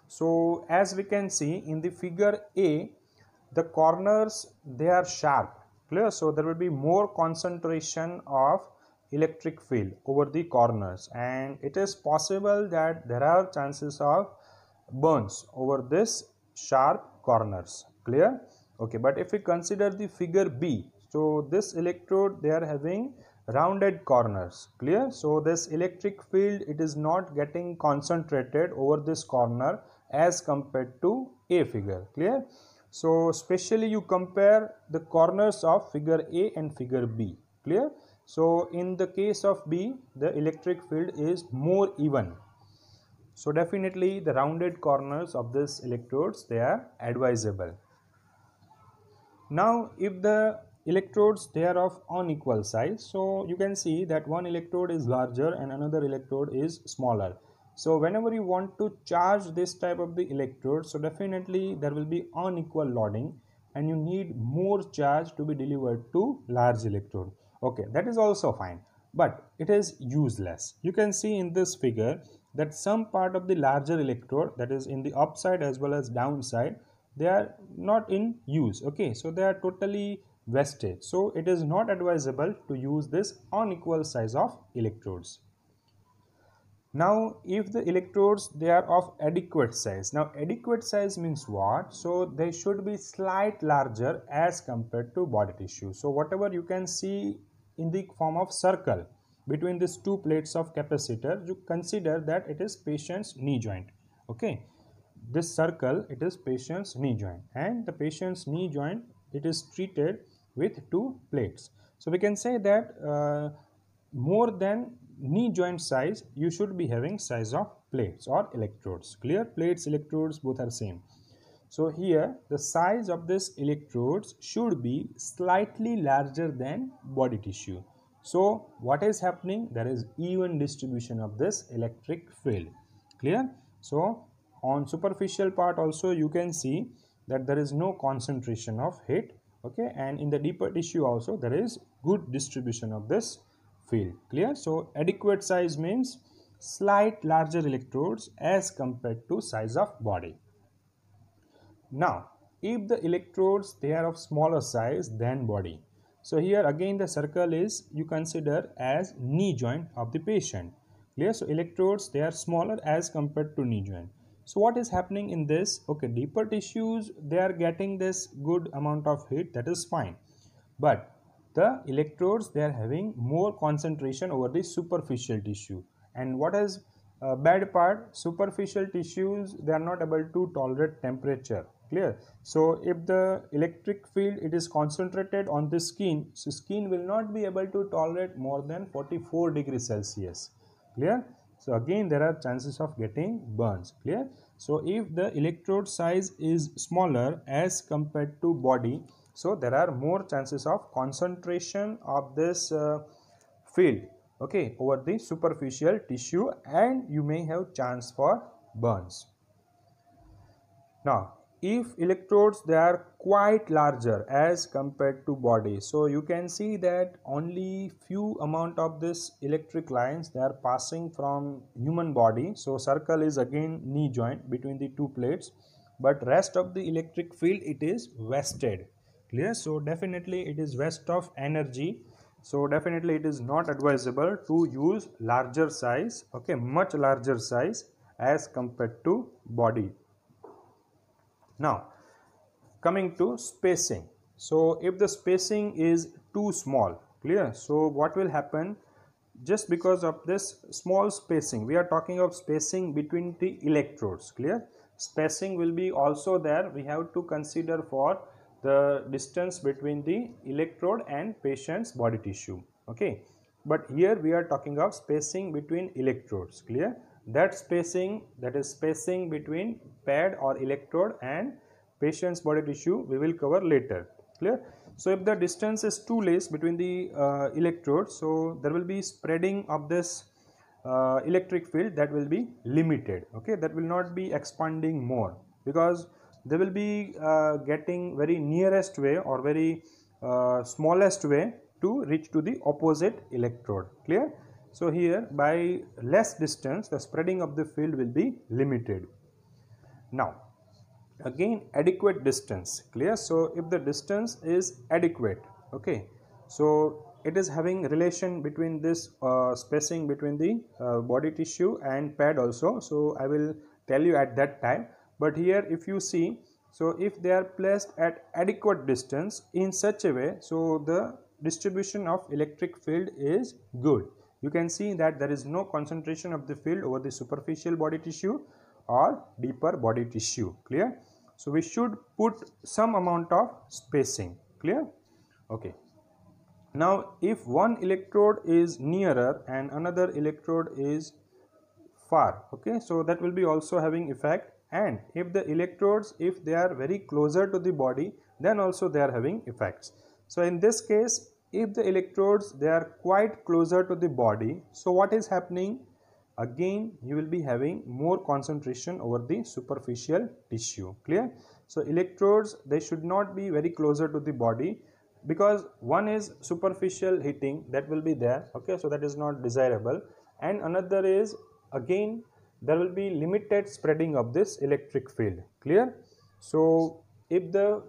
So as we can see in the figure A, the corners, they are sharp, clear, so there will be more concentration of electric field over the corners, and it is possible that there are chances of burns over this sharp corners, clear. Okay, but if we consider the figure B, so this electrode, they are having rounded corners, clear, so this electric field, it is not getting concentrated over this corner as compared to A figure, clear. So especially you compare the corners of figure A and figure B, clear. So in the case of B, the electric field is more even, so definitely the rounded corners of this electrodes, they are advisable. Now if the electrodes, they are of unequal size, so you can see that one electrode is larger and another electrode is smaller. So whenever you want to charge this type of the electrode, so definitely there will be unequal loading and you need more charge to be delivered to large electrode. Okay, that is also fine, but it is useless. You can see in this figure that some part of the larger electrode, that is in the upside as well as downside, they are not in use. Okay, so they are totally wasted, so it is not advisable to use this unequal size of electrodes. Now if the electrodes, they are of adequate size, now adequate size means what? So they should be slight larger as compared to body tissue. So whatever you can see in the form of circle between these two plates of capacitor, you consider that it is patient's knee joint. Okay, this circle, it is patient's knee joint, and the patient's knee joint, it is treated with two plates. So we can say that more than knee joint size, you should be having size of plates or electrodes, clear. Plates, electrodes, both are same. So here the size of this electrodes should be slightly larger than body tissue. So what is happening? There is even distribution of this electric field, clear. So on superficial part also you can see that there is no concentration of heat, okay, and in the deeper tissue also there is good distribution of this field, clear. So adequate size means slight larger electrodes as compared to size of body. Now if the electrodes, they are of smaller size than body, so here again the circle is you consider as knee joint of the patient, clear. So electrodes, they are smaller as compared to knee joint. So what is happening in this? Okay, deeper tissues, they are getting this good amount of heat, that is fine, but the electrodes, they are having more concentration over the superficial tissue. And what has bad part, superficial tissues, they are not able to tolerate temperature. Clear? So if the electric field it is concentrated on the skin, so skin will not be able to tolerate more than 44 degrees Celsius. Clear? So again there are chances of getting burns. Clear? So if the electrode size is smaller as compared to body, so there are more chances of concentration of this field, okay, over the superficial tissue, and you may have chance for burns. Now if electrodes they are quite larger as compared to body, so you can see that only few amount of this electric lines they are passing from human body. So circle is again knee joint between the two plates, but rest of the electric field it is wasted. Clear? So definitely it is waste of energy. So definitely it is not advisable to use larger size, okay, much larger size as compared to body. Now coming to spacing, so if the spacing is too small, clear, so what will happen, just because of this small spacing, we are talking of spacing between the electrodes. Clear? Spacing will be also there, we have to consider for the distance between the electrode and patient's body tissue, okay, but here we are talking of spacing between electrodes. Clear? That spacing, that is spacing between pad or electrode and patient's body tissue, we will cover later. Clear? So if the distance is too less between the electrodes, so there will be spreading of this electric field that will be limited, okay, that will not be expanding more, because they will be getting very nearest way or very smallest way to reach to the opposite electrode. Clear? So here by less distance the spreading of the field will be limited. Now again adequate distance. Clear? So if the distance is adequate, okay, so it is having relation between this spacing between the body tissue and pad also, so I will tell you at that time. But here if you see, so if they are placed at adequate distance in such a way, so the distribution of electric field is good. You can see that there is no concentration of the field over the superficial body tissue or deeper body tissue. Clear? So we should put some amount of spacing. Clear? Okay. Now if one electrode is nearer and another electrode is far, okay, so that will be also having effect. And if the electrodes, if they are very closer to the body, then also they are having effects. So in this case, if the electrodes they are quite closer to the body, so what is happening, again you will be having more concentration over the superficial tissue. Clear? So electrodes they should not be very closer to the body, because one is superficial heating that will be there, okay, so that is not desirable, and another is again there will be limited spreading of this electric field. Clear? So if the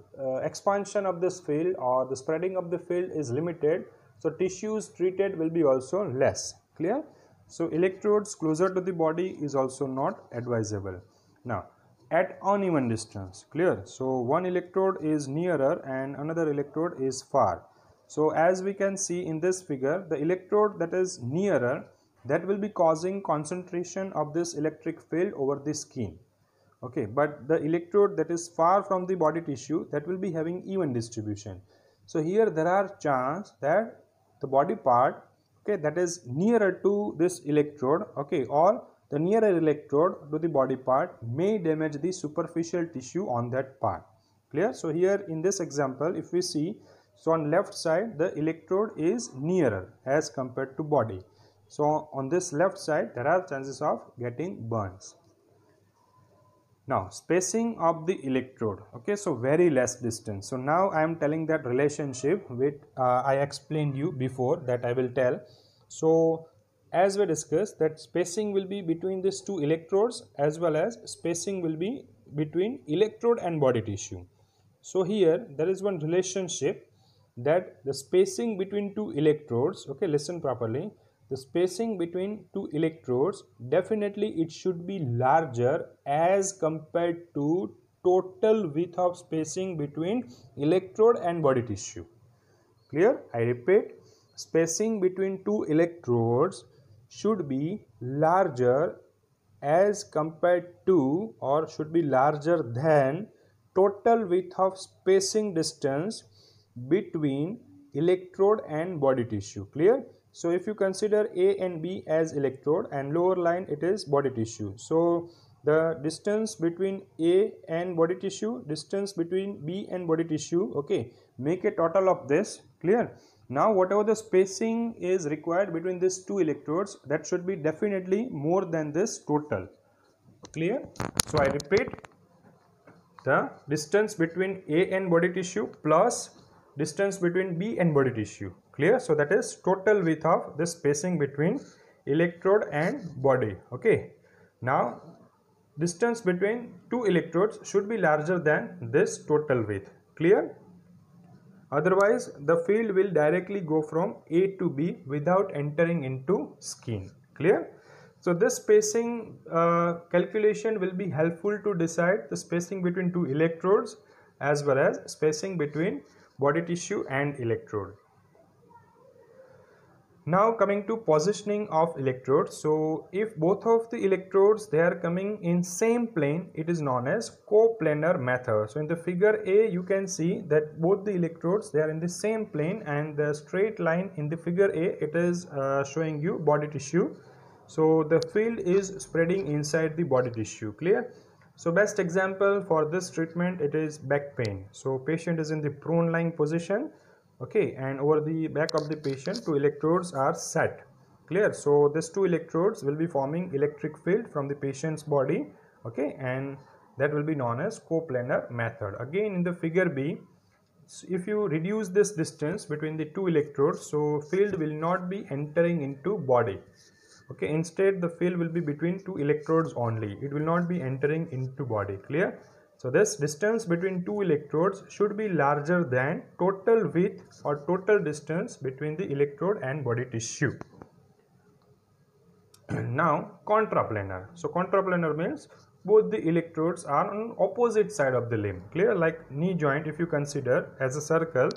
expansion of this field or the spreading of the field is limited, so tissues treated will be also less. Clear? So electrodes closer to the body is also not advisable. Now at uneven distance. Clear? So one electrode is nearer and another electrode is far. So as we can see in this figure, the electrode that is nearer, that will be causing concentration of this electric field over the skin, okay, but the electrode that is far from the body tissue, that will be having even distribution. So here there are chance that the body part, okay, that is nearer to this electrode, okay, or the nearer electrode to the body part may damage the superficial tissue on that part. Clear? So here in this example if we see, so on left side the electrode is nearer as compared to body, so on this left side there are chances of getting burns. Now spacing of the electrode, okay, so very less distance. So now I am telling that relationship which I explained you before, that I will tell. So as we discussed, that spacing will be between these two electrodes as well as spacing will be between electrode and body tissue. So here there is one relationship, that the spacing between two electrodes, okay, listen properly, the spacing between two electrodes, definitely it should be larger as compared to total width of spacing between electrode and body tissue. Clear? I repeat, spacing between two electrodes should be larger as compared to or should be larger than total width of spacing distance between electrode and body tissue. Clear? So if you consider A and B as electrode and lower line it is body tissue, so the distance between A and body tissue, distance between B and body tissue, okay, make a total of this. Clear? Now whatever the spacing is required between these two electrodes, that should be definitely more than this total. Clear? So I repeat, the distance between A and body tissue plus distance between B and body tissue. Clear? So that is total width of the spacing between electrode and body. Okay. Now distance between two electrodes should be larger than this total width. Clear? Otherwise the field will directly go from A to B without entering into skin. Clear? So this spacing calculation will be helpful to decide the spacing between two electrodes as well as spacing between body tissue and electrode. Now coming to positioning of electrodes. So if both of the electrodes they are coming in same plane, it is known as coplanar method. So in the figure A you can see that both the electrodes they are in the same plane, and the straight line in the figure A it is showing you body tissue. So the field is spreading inside the body tissue. Clear? So best example for this treatment it is back pain. So patient is in the prone lying position, okay, and over the back of the patient two electrodes are set. Clear? So these two electrodes will be forming electric field from the patient's body, okay, and that will be known as coplanar method. Again in the figure B, if you reduce this distance between the two electrodes, so field will not be entering into body, okay, instead the field will be between two electrodes only, it will not be entering into body. Clear? So this distance between two electrodes should be larger than total width or total distance between the electrode and body tissue. Now contraplanar. So contraplanar means both the electrodes are on opposite side of the limb. Clear? Like knee joint, if you consider as a circle,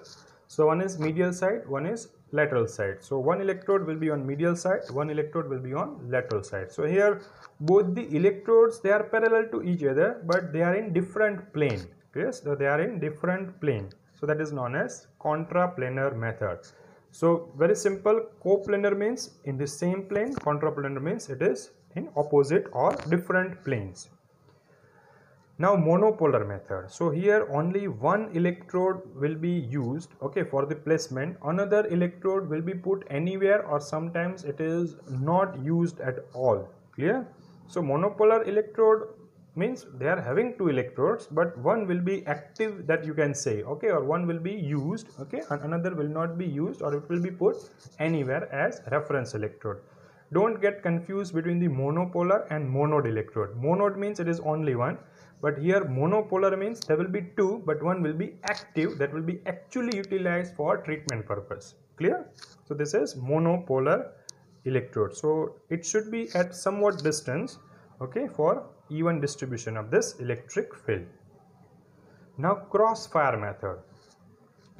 so one is medial side, one is lateral side. So one electrode will be on medial side, one electrode will be on lateral side. So here both the electrodes they are parallel to each other, but they are in different plane. Yes, so they are in different plane. So that is known as contraplanar method. So very simple, coplanar means in the same plane, contraplanar means it is in opposite or different planes. Now monopolar method. So here only one electrode will be used, okay, for the placement. Another electrode will be put anywhere, or sometimes it is not used at all. Clear? So monopolar electrode means they are having two electrodes, but one will be active, that you can say, okay, or one will be used, okay, and another will not be used, or it will be put anywhere as reference electrode. Don't get confused between the monopolar and monode electrode. Monode means it is only one, but here monopolar means there will be two, but one will be active, that will be actually utilized for treatment purpose. Clear? So this is monopolar electrode. So it should be at somewhat distance, okay, for even distribution of this electric field. Now crossfire method.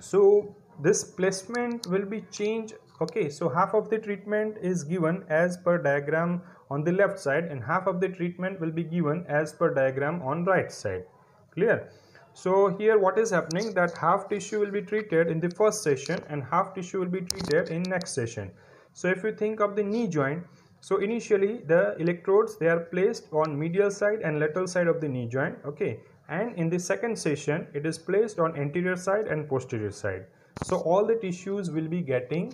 So this placement will be changed, okay, so half of the treatment is given as per diagram on the left side, and half of the treatment will be given as per diagram on right side. Clear? So here what is happening, that half tissue will be treated in the first session and half tissue will be treated in next session. So if you think of the knee joint, so initially the electrodes they are placed on medial side and lateral side of the knee joint, okay, and in the second session it is placed on anterior side and posterior side. So all the tissues will be getting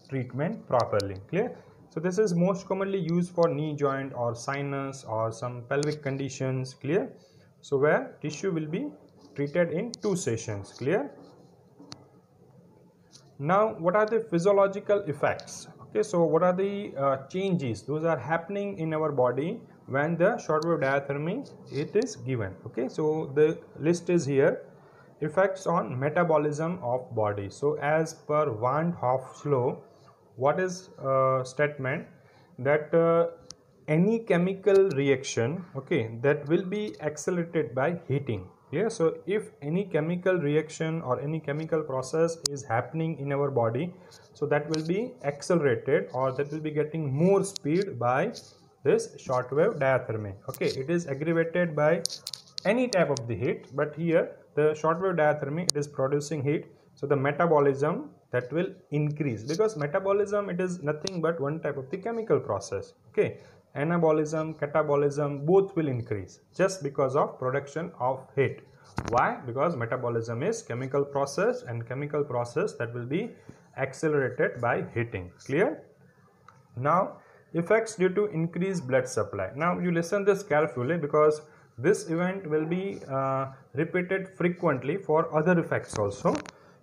treatment properly. Clear? So this is most commonly used for knee joint or sinus or some pelvic conditions. Clear? So where tissue will be treated in two sessions. Clear? Now what are the physiological effects? Okay, so what are the changes those are happening in our body when the shortwave diathermy it is given? Okay, so the list is here. Effects on metabolism of body. So as per Van Hoff's law, what is statement that any chemical reaction, okay, that will be accelerated by heating. Yeah, so if any chemical reaction or any chemical process is happening in our body, so that will be accelerated or that will be getting more speed by this shortwave diathermy. Okay, it is aggravated by any type of the heat, but here the shortwave diathermy, it is producing heat, so the metabolism that will increase, because metabolism, it is nothing but one type of the chemical process. Okay, anabolism, catabolism, both will increase just because of production of heat. Why? Because metabolism is chemical process, and chemical process that will be accelerated by heating. Clear? Now, effects due to increased blood supply. Now you listen this carefully, because this event will be repeated frequently for other effects also.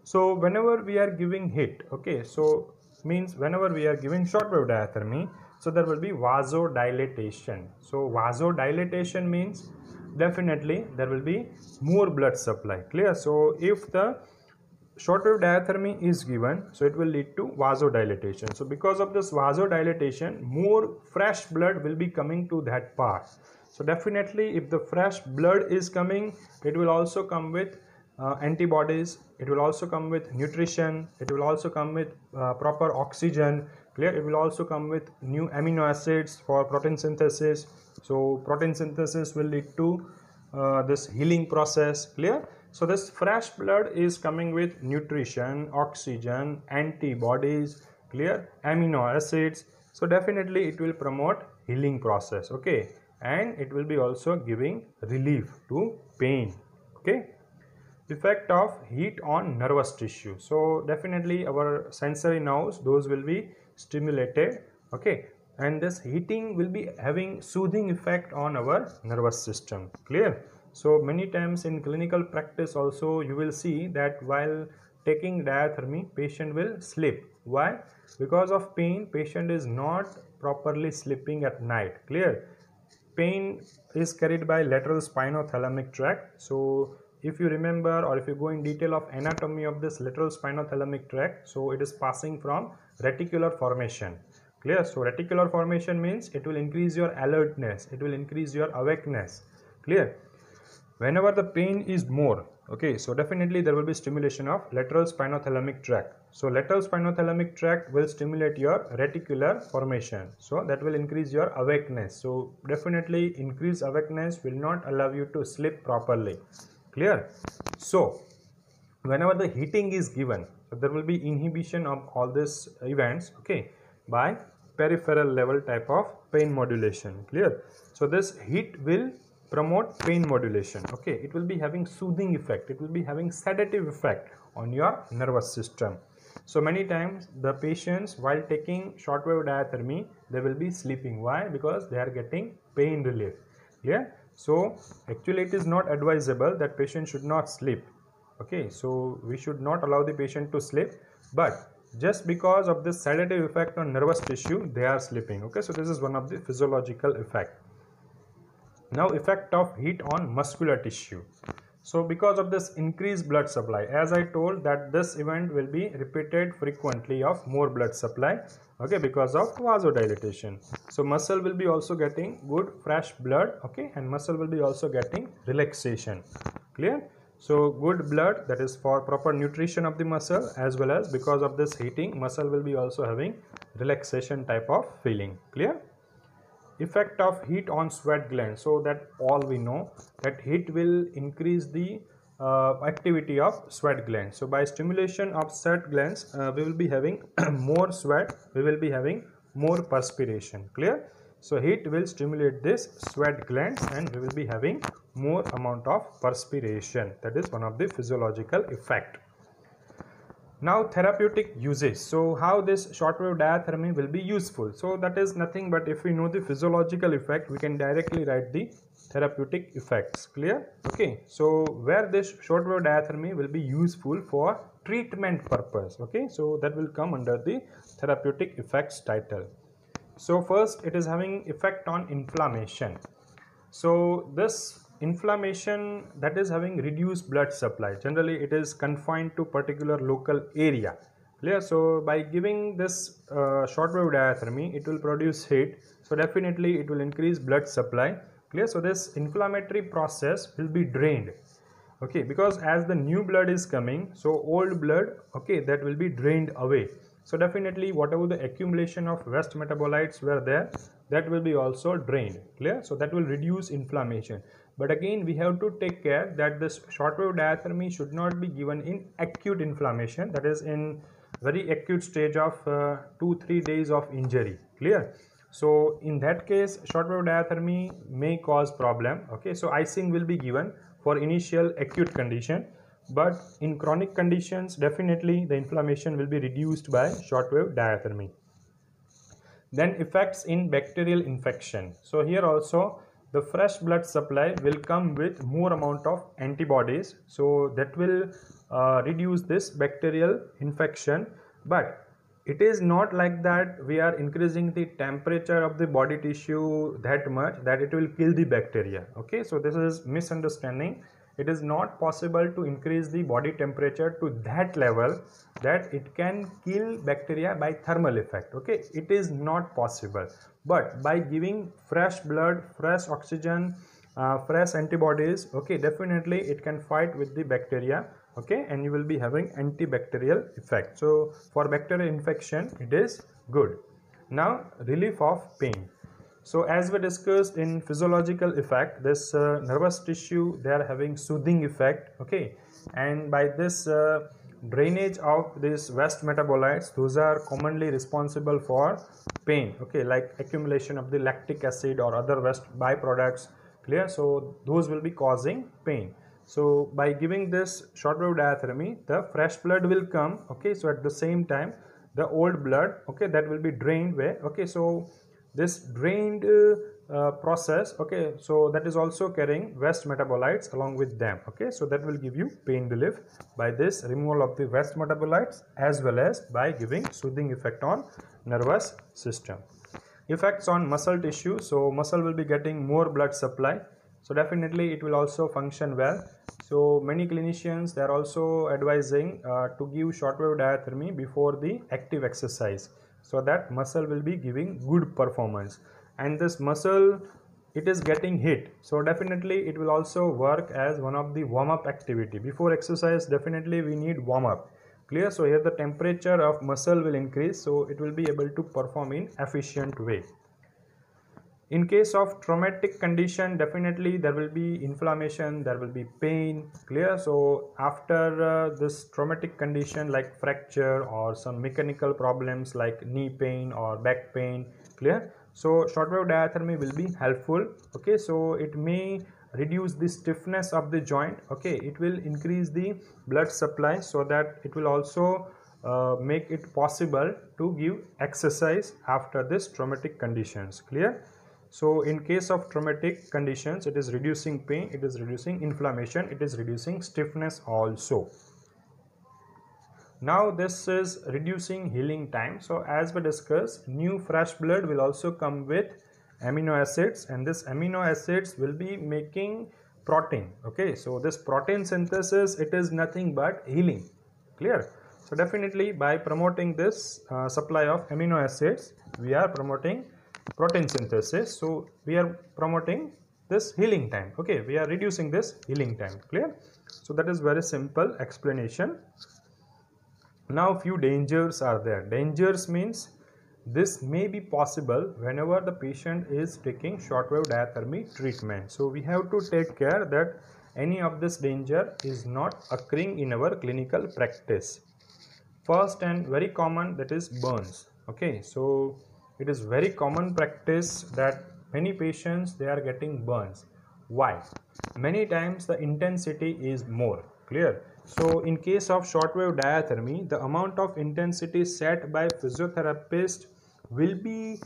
So whenever we are giving heat, okay, so means whenever we are giving shortwave diathermy, so there will be vasodilatation. So vasodilatation means definitely there will be more blood supply. Clear? So if the shortwave diathermy is given, so it will lead to vasodilatation. So because of this vasodilatation, more fresh blood will be coming to that part. So definitely if the fresh blood is coming, it will also come with antibodies, it will also come with nutrition, it will also come with proper oxygen. Clear? It will also come with new amino acids for protein synthesis. So protein synthesis will lead to this healing process. Clear? So this fresh blood is coming with nutrition, oxygen, antibodies, clear, amino acids. So definitely it will promote healing process. Okay, and it will be also giving relief to pain. Okay, effect of heat on nervous tissue. So definitely our sensory nerves, those will be stimulated. Okay, and this heating will be having soothing effect on our nervous system. Clear? So many times in clinical practice also you will see that while taking diathermy, patient will sleep. Why? Because of pain, patient is not properly sleeping at night. Clear? Pain is carried by lateral spinothalamic tract. So if you remember, or if you go in detail of anatomy of this lateral spinothalamic tract, so it is passing from reticular formation. Clear? So reticular formation means it will increase your alertness, it will increase your awakeness. Clear? Whenever the pain is more, okay, so definitely there will be stimulation of lateral spinothalamic tract. So lateral spinothalamic tract will stimulate your reticular formation, so that will increase your awakeness. So definitely increased awakeness will not allow you to sleep properly. Clear? So whenever the heating is given, so there will be inhibition of all these events, okay, by peripheral level type of pain modulation. Clear? So this heat will promote pain modulation. Okay, it will be having soothing effect, it will be having sedative effect on your nervous system. So many times the patients, while taking shortwave diathermy, they will be sleeping. Why? Because they are getting pain relief. Clear? So actually it is not advisable that patient should not sleep. Okay, so we should not allow the patient to sleep, but just because of this sedative effect on nervous tissue, they are sleeping. Okay, so this is one of the physiological effect. Now effect of heat on muscular tissue. So because of this increased blood supply, as I told that this event will be repeated frequently of more blood supply, okay, because of vasodilatation. So muscle will be also getting good fresh blood, okay, and muscle will be also getting relaxation. Clear? So good blood, that is for proper nutrition of the muscle, as well as because of this heating, muscle will be also having relaxation type of feeling. Clear? Effect of heat on sweat glands. So that all we know that heat will increase the activity of sweat glands. So by stimulation of sweat glands, we will be having more sweat, we will be having more perspiration. Clear? So heat will stimulate this sweat glands and we will be having more amount of perspiration. That is one of the physiological effect. Now therapeutic uses. So how this shortwave diathermy will be useful? So that is nothing but if we know the physiological effect, we can directly write the therapeutic effects. Clear? Okay, so where this shortwave diathermy will be useful for treatment purpose. Okay, so that will come under the therapeutic effects title. So first, it is having effect on inflammation. So this inflammation, that is having reduced blood supply, generally it is confined to particular local area. Clear? So by giving this shortwave diathermy, it will produce heat, so definitely it will increase blood supply. Clear? So this inflammatory process will be drained. Okay, because as the new blood is coming, so old blood, okay, that will be drained away. So definitely whatever the accumulation of waste metabolites were there, that will be also drained. Clear? So that will reduce inflammation. But again, we have to take care that this shortwave diathermy should not be given in acute inflammation, that is in very acute stage of 2-3 days of injury. Clear? So in that case, shortwave diathermy may cause problem. Okay, so icing will be given for initial acute condition, but in chronic conditions definitely the inflammation will be reduced by shortwave diathermy. Then effects in bacterial infection. So here also the fresh blood supply will come with more amount of antibodies, so that will reduce this bacterial infection. But it is not like that we are increasing the temperature of the body tissue that much that it will kill the bacteria. Okay, so this is misunderstanding. It is not possible to increase the body temperature to that level that it can kill bacteria by thermal effect. Okay, it is not possible, but by giving fresh blood, fresh oxygen, fresh antibodies, okay, definitely it can fight with the bacteria. Okay, and you will be having antibacterial effect. So for bacterial infection it is good. Now relief of pain. So as we discussed in physiological effect, this nervous tissue, they are having soothing effect. Okay, and by this drainage of these waste metabolites, those are commonly responsible for pain. Okay, like accumulation of the lactic acid or other waste byproducts. Clear? So those will be causing pain. So by giving this shortwave diathermy, the fresh blood will come. Okay, so at the same time the old blood, okay, that will be drained away. Okay, so this drained process, okay, so that is also carrying waste metabolites along with them. Okay, so that will give you pain relief by this removal of the waste metabolites, as well as by giving soothing effect on nervous system. Effects on muscle tissue. So muscle will be getting more blood supply, so definitely it will also function well. So many clinicians, they are also advising to give shortwave diathermy before the active exercise, so that muscle will be giving good performance. And this muscle, it is getting hit, so definitely it will also work as one of the warm-up activity. Before exercise definitely we need warm-up. Clear? So here the temperature of muscle will increase, so it will be able to perform in efficient way. In case of traumatic condition, definitely there will be inflammation, there will be pain. Clear? So after this traumatic condition like fracture or some mechanical problems like knee pain or back pain. Clear? So shortwave diathermy will be helpful. Okay, so it may reduce the stiffness of the joint. Okay, it will increase the blood supply, so that it will also make it possible to give exercise after this traumatic conditions. Clear? So in case of traumatic conditions, it is reducing pain, it is reducing inflammation, it is reducing stiffness also. Now this is reducing healing time. So as we discussed, new fresh blood will also come with amino acids, and this amino acids will be making protein. Okay, so this protein synthesis, it is nothing but healing. Clear? So definitely by promoting this supply of amino acids, we are promoting protein synthesis, so we are promoting this healing time. Okay, we are reducing this healing time. Clear? So that is very simple explanation. Now few dangers are there. Dangers means this may be possible whenever the patient is taking shortwave diathermy treatment. So we have to take care that any of this danger is not occurring in our clinical practice. First and very common, that is burns. Okay, so it is very common practice that many patients, they are getting burns. Why? Many times the intensity is more. Clear? So in case of shortwave diathermy, the amount of intensity set by physiotherapist will be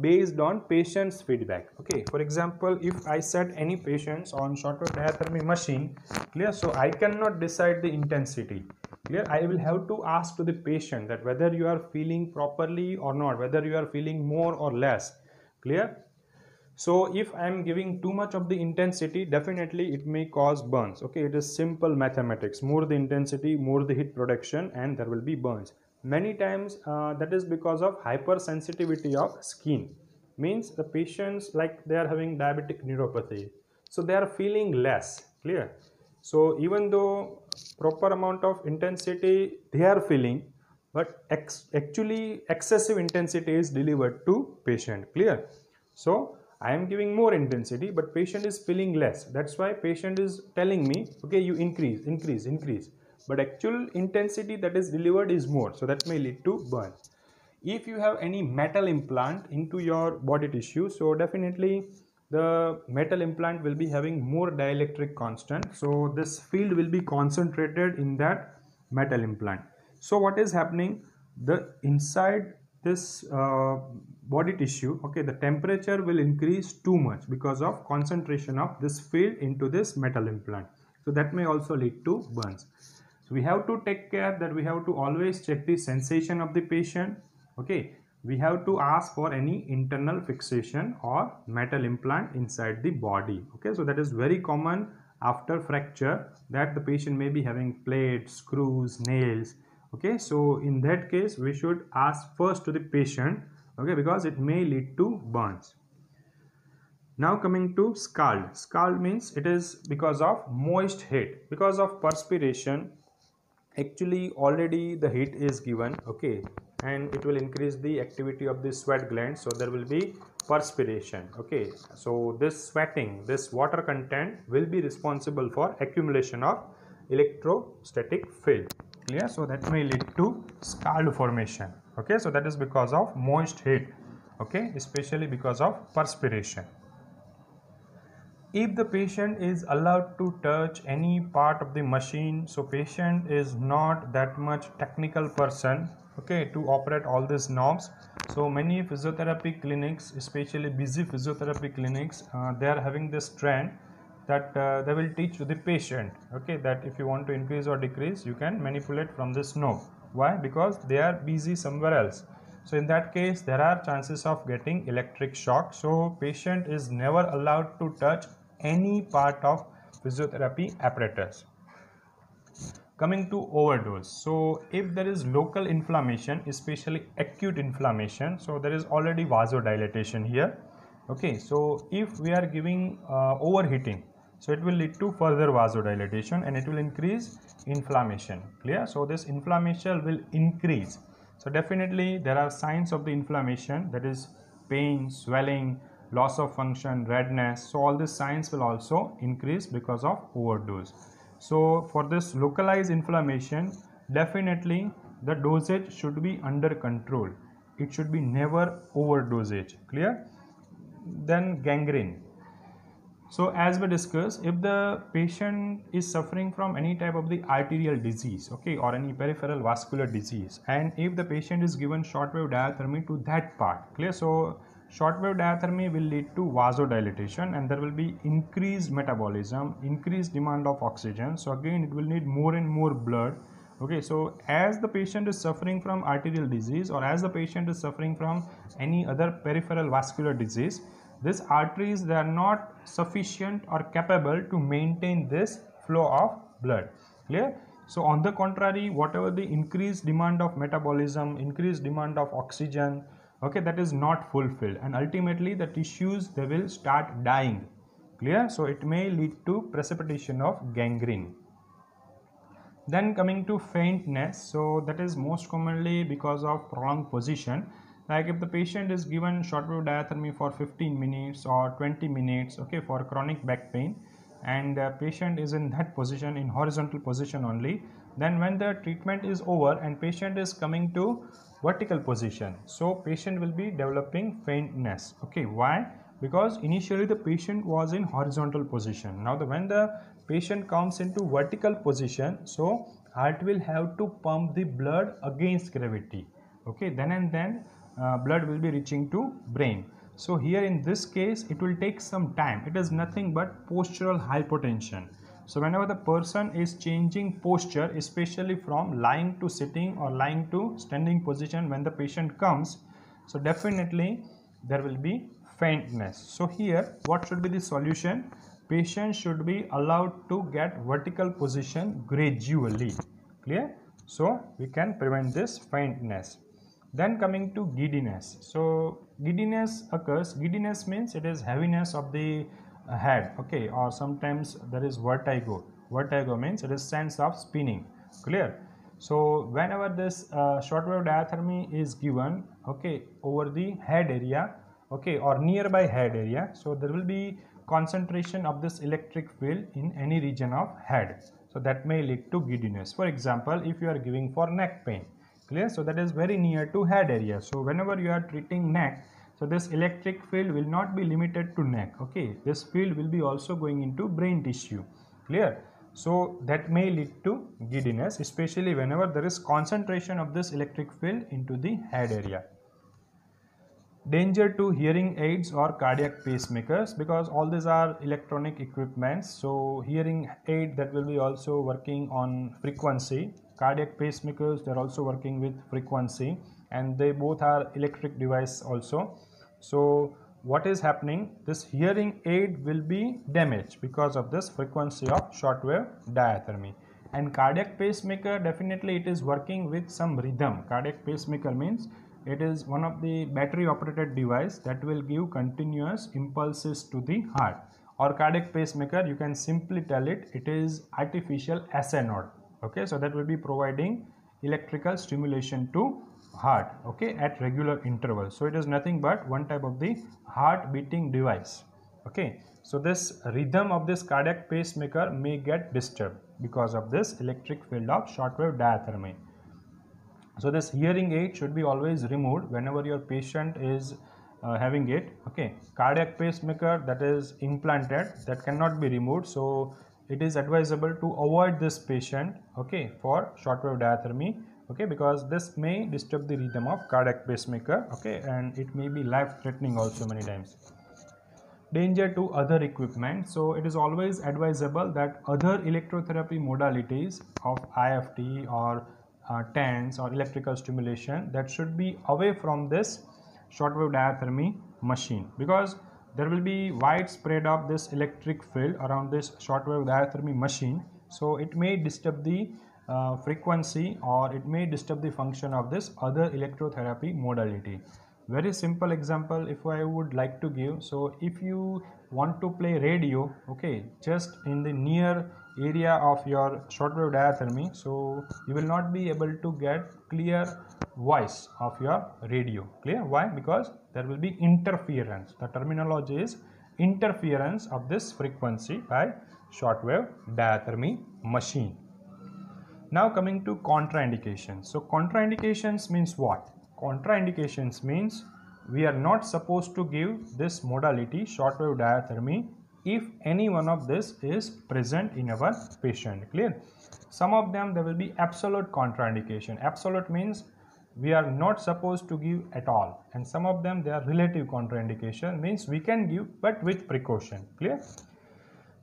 based on patient's feedback. Okay, for example, if I set any patients on shortwave diathermy machine, clear, so I cannot decide the intensity. Clear? I will have to ask to the patient that whether you are feeling properly or not, whether you are feeling more or less. Clear? So if I am giving too much of the intensity, definitely it may cause burns. Okay, it is simple mathematics. More the intensity, more the heat production, and there will be burns. Many times that is because of hypersensitivity of skin. Means the patients, like they are having diabetic neuropathy, so they are feeling less. Clear? So even though proper amount of intensity they are feeling, but actually excessive intensity is delivered to patient. Clear? So I am giving more intensity but patient is feeling less. That's why patient is telling me, okay, you increase, but actual intensity that is delivered is more, so that may lead to burn. If you have any metal implant into your body tissue, so definitely the metal implant will be having more dielectric constant, so this field will be concentrated in that metal implant. So what is happening, the inside this body tissue, okay, the temperature will increase too much because of concentration of this field into this metal implant, so that may also lead to burns. So we have to take care that we have to always check the sensation of the patient. Okay, we have to ask for any internal fixation or metal implant inside the body. Okay, so that is very common after fracture, that the patient may be having plates, screws, nails. Okay, so in that case we should ask first to the patient, okay, because it may lead to burns. Now coming to scald. Scald means it is because of moist heat, because of perspiration. Actually already the heat is given, okay, and it will increase the activity of the sweat gland, so there will be perspiration. Okay, so this sweating, this water content will be responsible for accumulation of electrostatic field. Clear? So that may lead to scald formation. Okay, so that is because of moist heat, okay, especially because of perspiration. If the patient is allowed to touch any part of the machine, so patient is not that much technical person, okay, to operate all these knobs. So many physiotherapy clinics, especially busy physiotherapy clinics, they are having this trend that they will teach to the patient, okay, that if you want to increase or decrease, you can manipulate from this knob. Why? Because they are busy somewhere else. So in that case there are chances of getting electric shock, so patient is never allowed to touch any part of physiotherapy apparatus. Coming to overdose, so if there is local inflammation, especially acute inflammation, so there is already vasodilatation here. Okay, so if we are giving overheating, so it will lead to further vasodilatation and it will increase inflammation. Clear? So this inflammation will increase. So definitely there are signs of the inflammation, that is pain, swelling, loss of function, redness. So all these signs will also increase because of overdose. So for this localized inflammation, definitely the dosage should be under control. It should be never overdosage. Clear? Then gangrene. So as we discussed, if the patient is suffering from any type of the arterial disease, okay, or any peripheral vascular disease, and if the patient is given shortwave diathermy to that part, clear? So shortwave diathermy will lead to vasodilatation and there will be increased metabolism, increased demand of oxygen. So again, it will need more and more blood. Okay, so as the patient is suffering from arterial disease or as the patient is suffering from any other peripheral vascular disease, these arteries, they are not sufficient or capable to maintain this flow of blood. Clear? So on the contrary, whatever the increased demand of metabolism, increased demand of oxygen, okay, that is not fulfilled, and ultimately the tissues, they will start dying. Clear? So it may lead to precipitation of gangrene. Then coming to faintness, so that is most commonly because of prolonged position. Like if the patient is given shortwave diathermy for 15 minutes or 20 minutes, okay, for chronic back pain, and the patient is in that position, in horizontal position only, then when the treatment is over and patient is coming to vertical position, so patient will be developing faintness. Okay, why? Because initially the patient was in horizontal position. Now when the patient comes into vertical position, so heart will have to pump the blood against gravity. Okay, then and then blood will be reaching to brain. So here in this case it will take some time. It is nothing but postural hypotension. So whenever the person is changing posture, especially from lying to sitting or lying to standing position, when the patient comes, so definitely there will be faintness. So here what should be the solution? Patient should be allowed to get vertical position gradually. Clear? So we can prevent this faintness. Then coming to giddiness. So giddiness occurs. Giddiness means it is heaviness of the head, okay, or sometimes there is vertigo. Vertigo means it is sense of spinning. Clear? So whenever this shortwave diathermy is given, okay, over the head area, okay, or nearby head area, so there will be concentration of this electric field in any region of head, so that may lead to giddiness. For example, if you are giving for neck pain, clear, so that is very near to head area, so whenever you are treating neck, so this electric field will not be limited to neck, okay, this field will be also going into brain tissue, clear. So that may lead to giddiness, especially whenever there is concentration of this electric field into the head area. Danger to hearing aids or cardiac pacemakers, because all these are electronic equipments, so hearing aid that will be also working on frequency, cardiac pacemakers they're also working with frequency, and they both are electric device also. So what is happening, this hearing aid will be damaged because of this frequency of shortwave diathermy. And cardiac pacemaker, definitely it is working with some rhythm. Cardiac pacemaker means it is one of the battery operated device that will give continuous impulses to the heart. Or cardiac pacemaker, you can simply tell it, it is artificial SA node, okay, so that will be providing electrical stimulation to heart, okay, at regular intervals. So it is nothing but one type of the heart beating device, okay. So this rhythm of this cardiac pacemaker may get disturbed because of this electric field of shortwave diathermy. So this hearing aid should be always removed whenever your patient is having it, okay. Cardiac pacemaker that is implanted, that cannot be removed, so it is advisable to avoid this patient, okay, for shortwave diathermy, okay, because this may disturb the rhythm of cardiac pacemaker, okay, and it may be life threatening also many times. Danger to other equipment, so it is always advisable that other electrotherapy modalities of IFT or TENS or electrical stimulation, that should be away from this shortwave diathermy machine, because there will be widespread of this electric field around this shortwave diathermy machine, so it may disturb the frequency, or it may disturb the function of this other electrotherapy modality. Very simple example if I would like to give, so if you want to play radio, okay, just in the near area of your shortwave diathermy, so you will not be able to get clear voice of your radio, clear. Why? Because there will be interference. The terminology is interference of this frequency by shortwave diathermy machine. Now coming to contraindications. So contraindications means what? Contraindications means we are not supposed to give this modality shortwave diathermy if any one of this is present in our patient, clear. Some of them there will be absolute contraindication. Absolute means we are not supposed to give at all, and some of them they are relative contraindication, means we can give but with precaution, clear.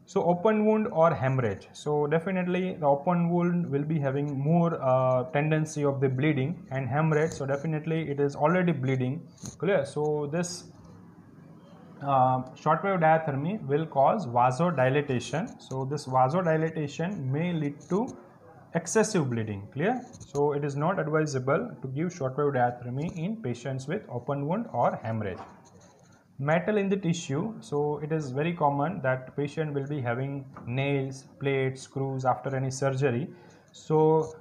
So open wound or hemorrhage, so definitely the open wound will be having more tendency of the bleeding, and hemorrhage, so definitely it is already bleeding, clear. So this shortwave diathermy will cause vasodilatation, so this vasodilatation may lead to excessive bleeding, clear. So it is not advisable to give shortwave diathermy in patients with open wound or hemorrhage. Metal in the tissue, so it is very common that patient will be having nails, plates, screws after any surgery. So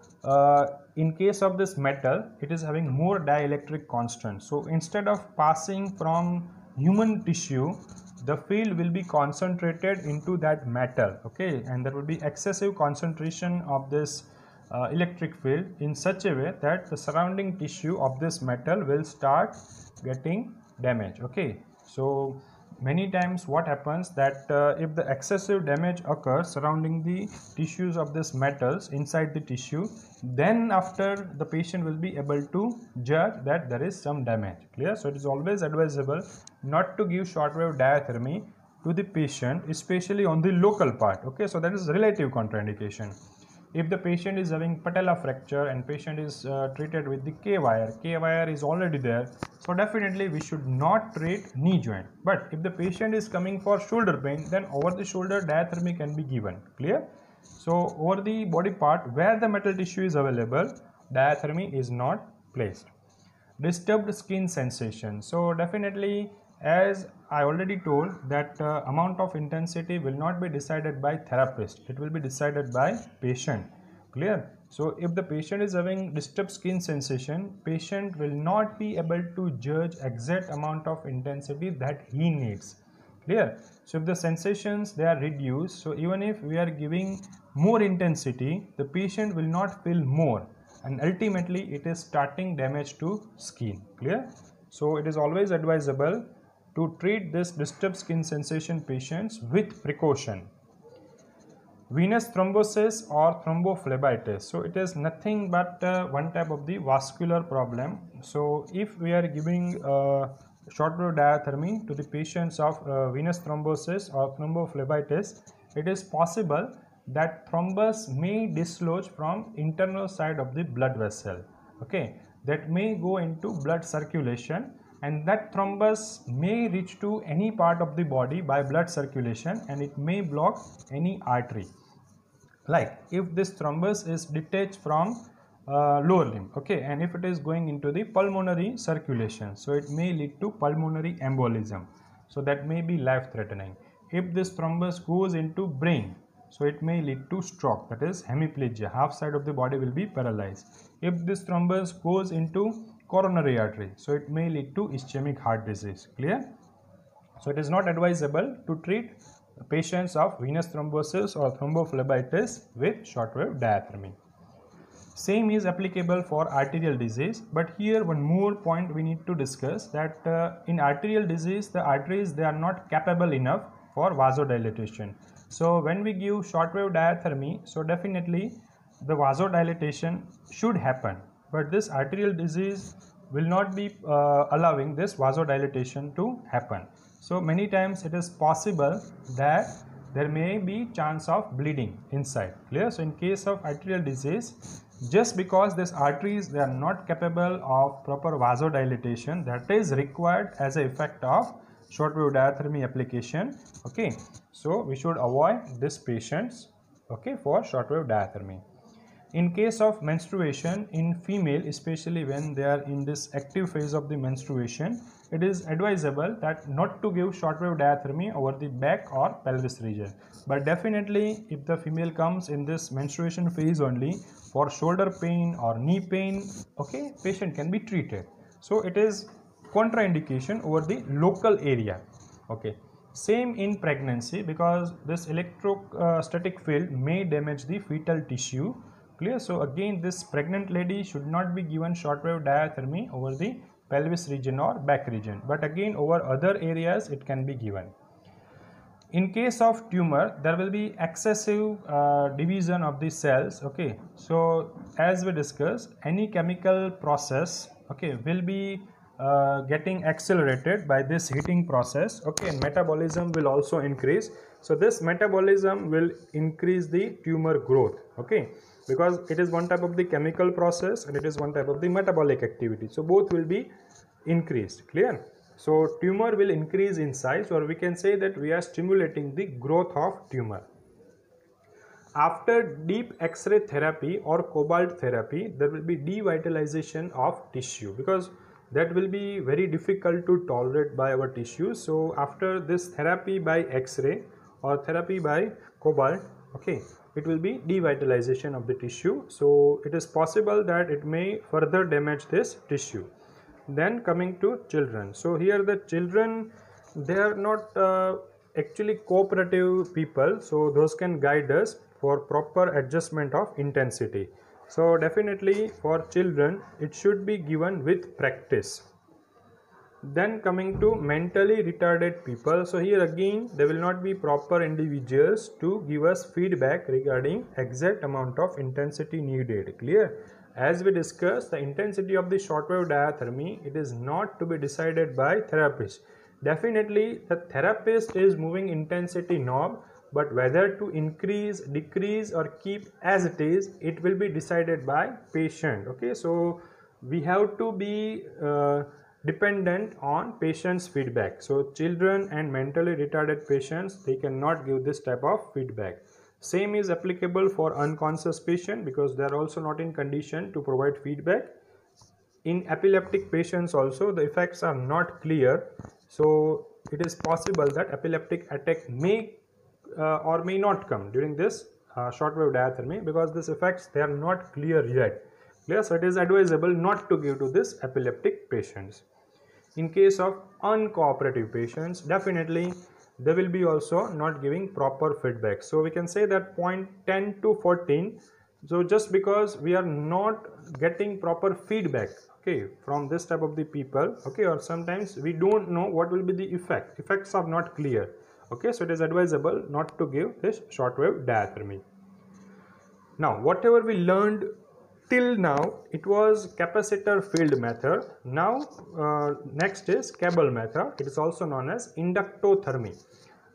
in case of this metal, it is having more dielectric constant, so instead of passing from human tissue, the field will be concentrated into that metal, okay, and there will be excessive concentration of this electric field in such a way that the surrounding tissue of this metal will start getting damaged, okay. So many times what happens that if the excessive damage occurs surrounding the tissues of this metals inside the tissue, then after the patient will be able to judge that there is some damage, clear. So it is always advisable not to give shortwave diathermy to the patient, especially on the local part, okay. So that is relative contraindication. If the patient is having patella fracture and patient is treated with the K wire is already there, so definitely we should not treat knee joint. But if the patient is coming for shoulder pain, then over the shoulder diathermy can be given, clear. So over the body part where the metal tissue is available, diathermy is not placed. Disturbed skin sensation, so definitely, as I already told, that amount of intensity will not be decided by therapist, it will be decided by patient. Clear? So if the patient is having disturbed skin sensation, patient will not be able to judge exact amount of intensity that he needs. Clear? So if the sensations they are reduced, so even if we are giving more intensity, the patient will not feel more, and ultimately it is starting damage to skin. Clear? So it is always advisable to treat this disturbed skin sensation patients with precaution. Venous thrombosis or thrombophlebitis. So it is nothing but one type of the vascular problem. So if we are giving shortwave diathermy to the patients of venous thrombosis or thrombophlebitis, it is possible that thrombus may dislodge from internal side of the blood vessel. Okay, that may go into blood circulation, and that thrombus may reach to any part of the body by blood circulation, and it may block any artery. Like if this thrombus is detached from lower limb, okay, and if it is going into the pulmonary circulation, so it may lead to pulmonary embolism, so that may be life threatening. If this thrombus goes into brain, so it may lead to stroke, that is hemiplegia, half side of the body will be paralyzed. If this thrombus goes into coronary artery, so it may lead to ischemic heart disease. Clear? So it is not advisable to treat patients of venous thrombosis or thrombophlebitis with shortwave diathermy. Same is applicable for arterial disease, but here one more point we need to discuss, that in arterial disease the arteries they are not capable enough for vasodilatation. So when we give shortwave diathermy, so definitely the vasodilatation should happen, but this arterial disease will not be allowing this vasodilatation to happen. So many times it is possible that there may be chance of bleeding inside. Clear? So in case of arterial disease, just because these arteries they are not capable of proper vasodilatation, that is required as a effect of shortwave diathermy application. Okay, so we should avoid these patients, okay, for shortwave diathermy. In case of menstruation in female, especially when they are in this active phase of the menstruation, it is advisable that not to give shortwave diathermy over the back or pelvis region. But definitely if the female comes in this menstruation phase only, for shoulder pain or knee pain, okay, patient can be treated. So it is contraindication over the local area. Okay, same in pregnancy, because this electrostatic field may damage the fetal tissue. Clear? So again this pregnant lady should not be given shortwave diathermy over the pelvis region or back region, but again over other areas it can be given. In case of tumor, there will be excessive division of the cells. Okay, so as we discussed, any chemical process, okay, will be getting accelerated by this heating process. Okay, and metabolism will also increase. So this metabolism will increase the tumor growth. Okay, because it is one type of the chemical process and it is one type of the metabolic activity, so both will be increased. Clear? So tumor will increase in size, or we can say that we are stimulating the growth of tumor. After deep X-ray therapy or cobalt therapy, there will be devitalization of tissue, because that will be very difficult to tolerate by our tissue. So after this therapy by X-ray or therapy by cobalt, okay, it will be devitalization of the tissue. So it is possible that it may further damage this tissue. Then coming to children, so here the children, they are not actually cooperative people, so those can guide us for proper adjustment of intensity. So definitely for children it should be given with practice. Then coming to mentally retarded people, so here again there will not be proper individuals to give us feedback regarding exact amount of intensity needed. Clear? As we discussed, the intensity of the shortwave diathermy, it is not to be decided by therapist. Definitely the therapist is moving intensity knob, but whether to increase, decrease or keep as it is, it will be decided by patient. Okay, so we have to be dependent on patient's feedback. So children and mentally retarded patients, they cannot give this type of feedback. Same is applicable for unconscious patient, because they are also not in condition to provide feedback. In epileptic patients also the effects are not clear, so it is possible that epileptic attack may or may not come during this shortwave diathermy, because these effects they are not clear yet. Clear? So it is advisable not to give to this epileptic patients. In case of uncooperative patients, definitely they will be also not giving proper feedback. So we can say that point 10 to 14. So just because we are not getting proper feedback, okay, from this type of the people, okay, or sometimes we don't know what will be the effects are not clear, okay, so it is advisable not to give this shortwave diathermy. Now, whatever we learned till now, it was capacitor field method. Now, next is cable method. It is also known as inductothermy.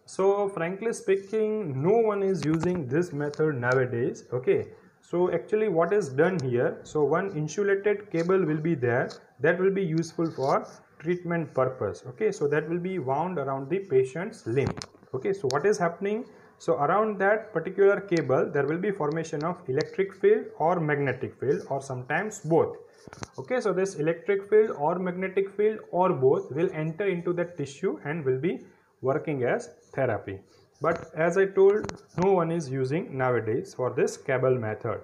So, frankly speaking, no one is using this method nowadays. Okay. So, actually, what is done here? So, one insulated cable will be there that will be useful for treatment purpose. Okay. So, that will be wound around the patient's limb. Okay. So, what is happening? So around that particular cable there will be formation of electric field or magnetic field, or sometimes both. Okay, so this electric field or magnetic field or both will enter into the tissue and will be working as therapy. But as I told, no one is using nowadays for this cable method.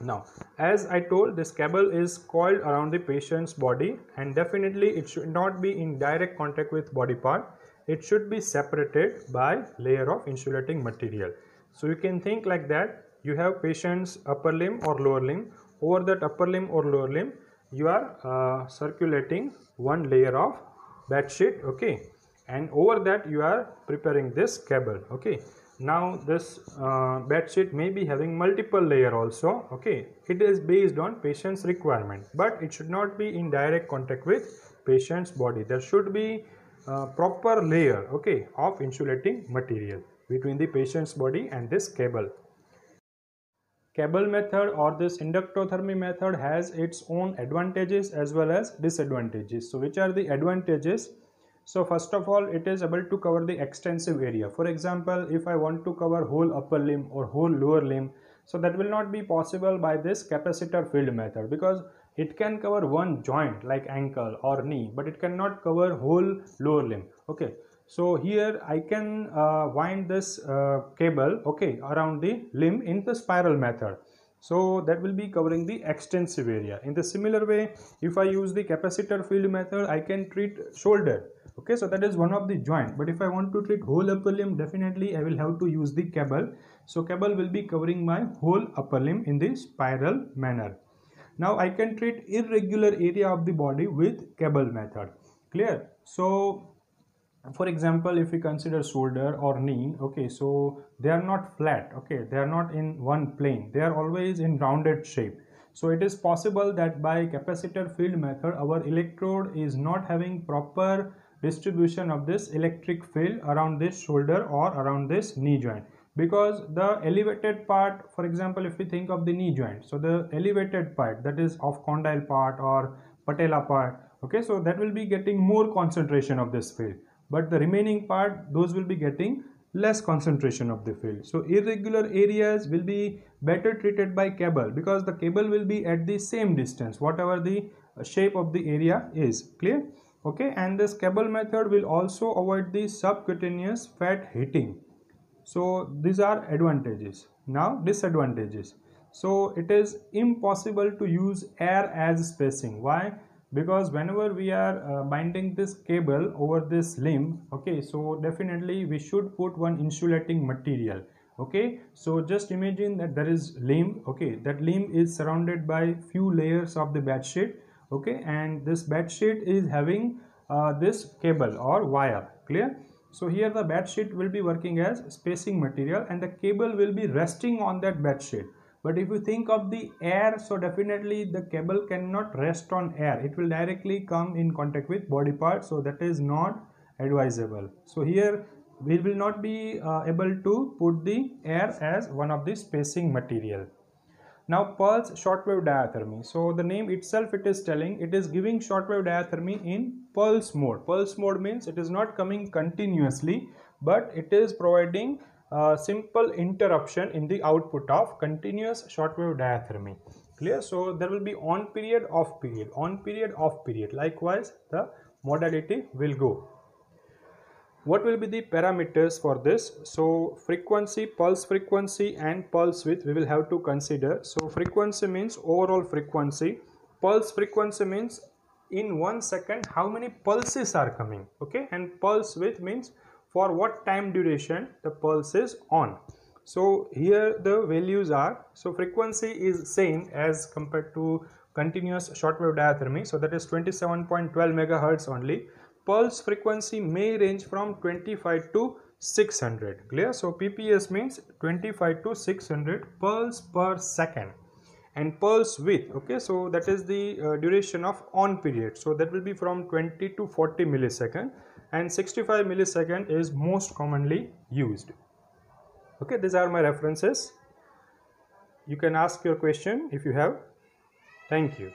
Now, as I told, this cable is coiled around the patient's body, and definitely it should not be in direct contact with body part. It should be separated by layer of insulating material. So you can think like that. You have patient's upper limb or lower limb. Over that upper limb or lower limb, you are circulating one layer of bed sheet, okay, and over that you are preparing this cable, okay. Now this bed sheet may be having multiple layer also, okay. It is based on patient's requirement, but it should not be in direct contact with patient's body. There should be proper layer, okay, of insulating material between the patient's body and this cable. Cable method or this inductothermy method has its own advantages as well as disadvantages. So which are the advantages? So first of all, it is able to cover the extensive area. For example, if I want to cover whole upper limb or whole lower limb, so that will not be possible by this capacitor field method, because it can cover one joint like ankle or knee, but it cannot cover whole lower limb, okay. So here I can wind this cable, okay, around the limb in the spiral method. So that will be covering the extensive area. In the similar way, if I use the capacitor field method, I can treat shoulder, okay, so that is one of the joint. But if I want to treat whole upper limb, definitely I will have to use the cable. So cable will be covering my whole upper limb in the spiral manner. Now I can treat irregular area of the body with cable method. Clear? So for example, if we consider shoulder or knee, okay, so they are not flat, okay, they are not in one plane, they are always in rounded shape. So it is possible that by capacitor field method our electrode is not having proper distribution of this electric field around this shoulder or around this knee joint, because the elevated part, for example, if we think of the knee joint, so the elevated part, that is of condyle part or patella part, okay, so that will be getting more concentration of this field, but the remaining part, those will be getting less concentration of the field. So irregular areas will be better treated by cable, because the cable will be at the same distance whatever the shape of the area is. Clear? Okay, and this cable method will also avoid the subcutaneous fat heating. So these are advantages. Now disadvantages. So it is impossible to use air as spacing. Why? Because whenever we are binding this cable over this limb, okay, so definitely we should put one insulating material, okay. So just imagine that there is limb, okay, that limb is surrounded by few layers of the bed sheet, okay, and this bed sheet is having this cable or wire. Clear? So here the bed sheet will be working as spacing material and the cable will be resting on that bed sheet. But if you think of the air, so definitely the cable cannot rest on air. It will directly come in contact with body parts, so that is not advisable. So here we will not be able to put the air as one of the spacing material. Now pulse shortwave diathermy. So the name itself, it is telling, it is giving shortwave diathermy in pulse mode. Pulse mode means it is not coming continuously, but it is providing simple interruption in the output of continuous shortwave diathermy. Clear? So there will be on period, off period, on period, off period. Likewise, the modality will go. What will be the parameters for this? So frequency, pulse frequency and pulse width we will have to consider. So frequency means overall frequency, pulse frequency means in 1 second how many pulses are coming, okay, and pulse width means for what time duration the pulse is on. So here the values are, so frequency is same as compared to continuous shortwave diathermy, so that is 27.12 megahertz only. Pulse frequency may range from 25 to 600, clear? So PPS means 25 to 600 pulse per second. And pulse width, okay, so that is the duration of on period, so that will be from 20 to 40 millisecond, and 65 millisecond is most commonly used. Okay, these are my references. You can ask your question if you have. Thank you.